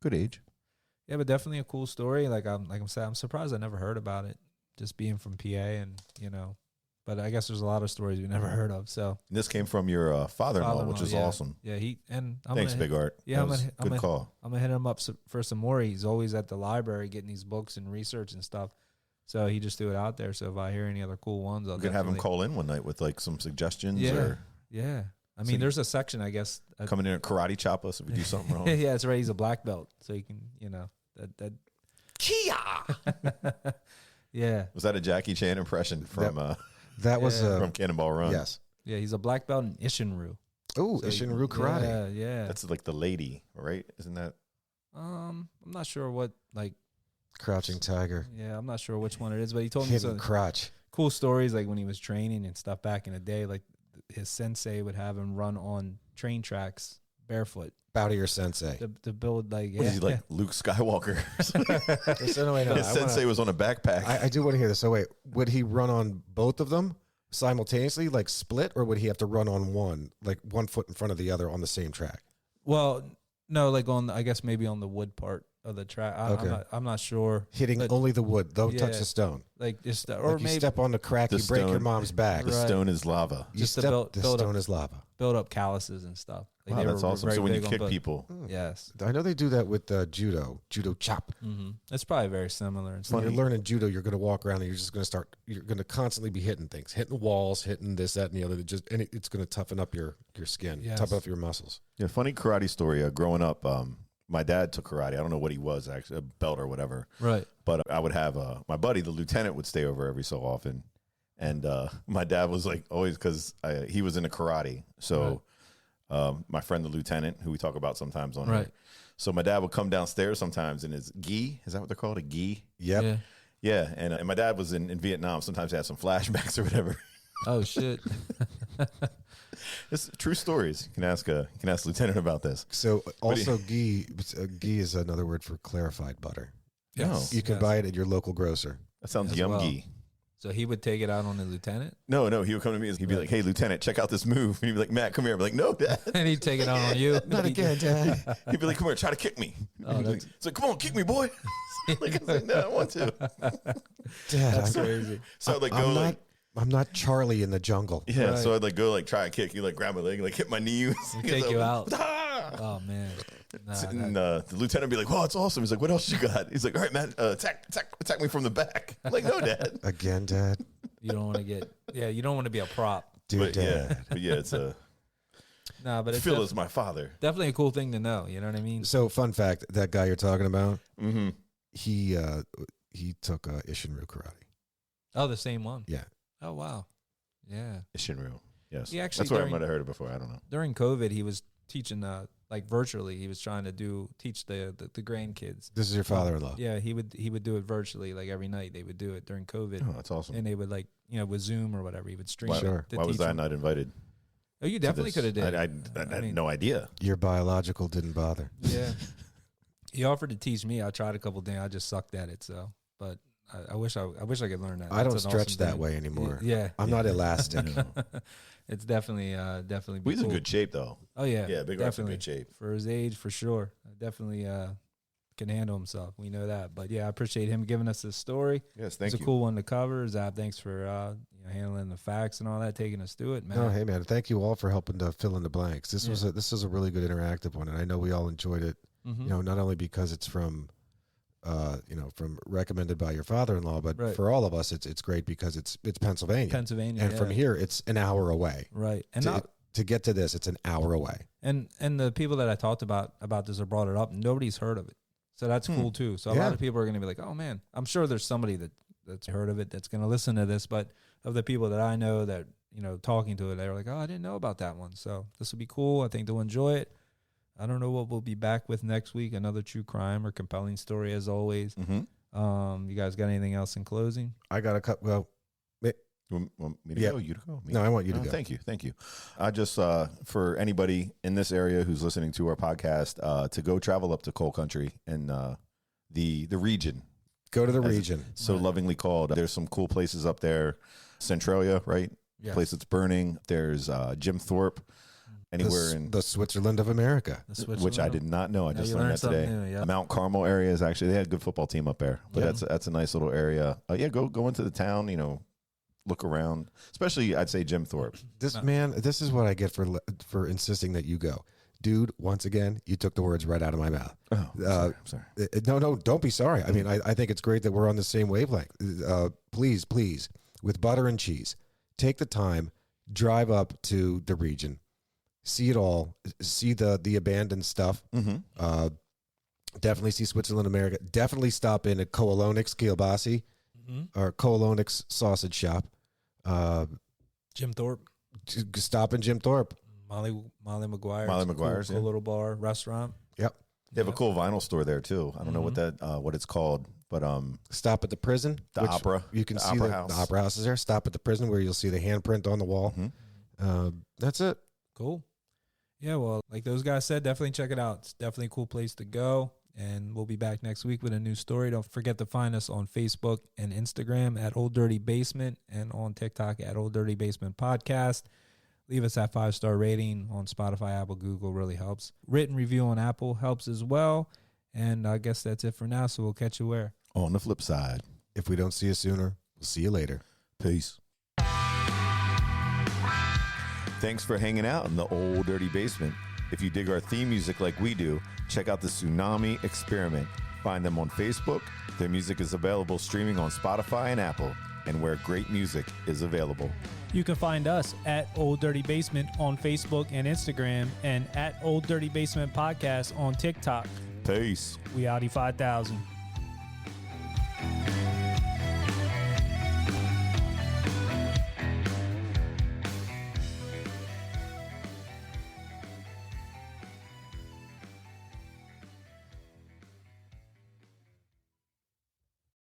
good age. Yeah, but definitely a cool story. Like I'm saying, I'm surprised I never heard about it. Just being from PA, and but I guess there's a lot of stories we never heard of. So And this came from your father-in-law, which is yeah. awesome. Yeah, Thanks, Big Art. Yeah, That was a good call. I'm gonna hit him up for some more. He's always at the library getting these books and research and stuff. So he just threw it out there. So if I hear any other cool ones, I'll We could have him definitely- call in one night with like some suggestions Yeah. or Yeah, I So mean, there's a section, I guess. coming in and karate chop us if we do something wrong. Yeah, it's right. He's a black belt, so you can, that. Kia! Yeah. Was that a Jackie Chan impression from That was from Cannonball Run? Yes. Yeah, he's a black belt in Ishinru. Oh, So, Ishinru karate. Yeah, yeah. That's like the lady, right? Isn't that? I'm not sure what like. Crouching Tiger. Yeah, I'm not sure which one it is, but he told me Hidden some crotch. cool stories like when he was training and stuff back in the day. Like his sensei would have him run on train tracks barefoot Bow to your sensei. to build like. What is he like, Luke Skywalker? So, wait, no, His sensei was on a backpack. I do want to hear this. So wait, would he run on both of them simultaneously, like split, or would he have to run on one, like one foot in front of the other on the same track? Well, no, like I guess maybe on the wood part of the track. Okay. I'm not sure. Hitting But- only the wood. Don't touch Yeah. the stone. Like just Or or like you maybe step on the crack, The you break your stone- mom's back. The Right. stone is lava. You Just to step, build- the build up- stone is lava. build up calluses and stuff. Like Wow, they that's were awesome. very So when you big on kick build- people, Yes. I know they do that with judo chop. It's probably very similar. And When stuff. you're learning judo, you're going to walk around and you're going to constantly be hitting things, hitting walls, hitting this, that, and the other. It's going to toughen up your skin, Yes. toughen up your muscles. yeah, funny karate story. Growing up, my dad took karate. I don't know what he was actually, a belt or whatever. Right. But I would have my buddy, the lieutenant, would stay over every so often, and my dad was like always because he was into karate. So my friend, the lieutenant, who we talk about sometimes on Right. here. So my dad would come downstairs sometimes in his gi. Is that what they're called? A gi? Yep. Yeah. Yeah. And my dad was in Vietnam. Sometimes he had some flashbacks or whatever. Oh shit. It's true stories. You can ask Lieutenant about this. So also ghee is another word for clarified butter. Yes. You can buy it at your local grocer. That sounds As yum well. ghee. So he would take it out on the lieutenant, No, he would come to me and he'd be like, "Hey, Lieutenant, check out this move." And he'd be like, "Matt, come here." I'd be like, "No, Dad." and he'd take it out on you. Not again, Dad. He'd be like, "Come here, try to kick me." Oh, He'd be like, it's like, "Come on, kick me, boy." Like, I was like, "No, I want to." Dad, That's crazy. So I'd like go like, I'm not Charlie in the jungle. yeah. Right. So I'd like go like try and kick you, like grab my leg, like hit my knee, Take you out. Ah! Oh man. Nah, And that- the lieutenant would be like, "Wow, it's awesome." He's like, "What else you got?" He's like, "All right, man, attack me from the back." I'm like, "No, Dad." Again, Dad. you don't want to get. Yeah, you don't want to be a prop. Dear But Dad. it's a Nah, but it's Phil is my father. definitely a cool thing to know. You know what I mean? So, fun fact: that guy you're talking about, Mm-hmm. he took Ishinru karate. Oh, the same one. Yeah. Oh wow. Yeah. Shinryu. Yes, He actually that's what I during- might have heard it before. I don't know. During COVID, he was teaching like virtually. He was trying to teach the grandkids. This is your father-in-law. Yeah, he would do it virtually. Like every night, they would do it during COVID, Oh, that's awesome. and they would like with Zoom or whatever. He would stream. Why, it Sure. to why was teach I them. not invited? Oh, you to definitely this? could have did. I had mean- no idea. Your biological didn't bother. Yeah, he offered to teach me. I tried a couple things. I just sucked at it. So, but I wish I could learn that. I don't That's an stretch awesome that thing. way anymore. Yeah, I'm not elastic. it's definitely be He's in cool. good shape though. Oh yeah, Yeah, Big Art's in definitely good shape. for his age, for sure. Definitely can handle himself. We know that. But yeah, I appreciate him giving us this story. Yes, thank It's you. a cool one to cover. Zap, thanks for handling the facts and all that, taking us through it, man. No, hey man, thank you all for helping to fill in the blanks. This Yeah. was a really good interactive one, and I know we all enjoyed it. Mhm. You know, not only because it's from from recommended by your father-in-law, but Right. for all of us, it's great because it's Pennsylvania, Pennsylvania, and yeah. from here it's an hour away. right? And To get to this, it's an hour away. and the people that I talked about this or brought it up, nobody's heard of it, so that's cool too. So a Yeah. lot of people are going to be like, "Oh man," I'm sure there's somebody that's heard of it that's going to listen to this. But of the people that I know that talking to it, they were like, "Oh, I didn't know about that one." So this will be cool. I think they'll enjoy it. I don't know what we'll be back with next week. Another true crime or compelling story as always. Mm-hmm. You guys got anything else in closing? I got a cut. Well, Want me to Yeah. go? You to go? Me? no, I want you to Oh, go. Thank you. I just for anybody in this area who's listening to our podcast to go travel up to Coal Country and the region. Go to the As- region. So lovingly called. There's some cool places up there. Centralia, right? Yeah. Place that's burning. There's Jim Thorpe. Anywhere in The Switzerland of America. which I did not know. I Now just you learned learned that today. something new, yeah. Mount Carmel area is actually, they had a good football team up there, but Yeah. that's a nice little area. Go into the town, look around, especially I'd say Jim Thorpe. This is what I get for insisting that you go. Dude, once again, you took the words right out of my mouth. Oh, I'm sorry. No, don't be sorry. I mean, I think it's great that we're on the same wavelength. Please, with butter and cheese, take the time, drive up to the region, see it all, see the abandoned stuff. Mm-hmm. Definitely see Switzerland, America. Definitely stop in at Koalonix, Kielbasi. or Colonix Sausage Shop. Jim Thorpe. Stop in Jim Thorpe. Molly McGuire. Molly McGuire's, cool little bar, restaurant. Yep. They have a cool vinyl store there too. I don't know what it's called, but Stop at the prison. the opera. You can the see opera the house. opera house is there. Stop at the prison where you'll see the handprint on the wall. That's it. Cool. Yeah, well, like those guys said, definitely check it out. It's definitely a cool place to go. And we'll be back next week with a new story. Don't forget to find us on Facebook and Instagram at Old Dirty Basement and on TikTok at Old Dirty Basement Podcast. Leave us that 5-star rating on Spotify, Apple, Google. Really helps. Written review on Apple helps as well. And I guess that's it for now. So we'll catch you where? On the flip side. If we don't see you sooner, we'll see you later. Peace. Thanks for hanging out in the Old Dirty Basement. If you dig our theme music like we do, check out the Tsunami Experiment. Find them on Facebook. Their music is available streaming on Spotify and Apple, and where great music is available. You can find us at Old Dirty Basement on Facebook and Instagram, and at Old Dirty Basement Podcast on TikTok. Peace. We Audi 5000.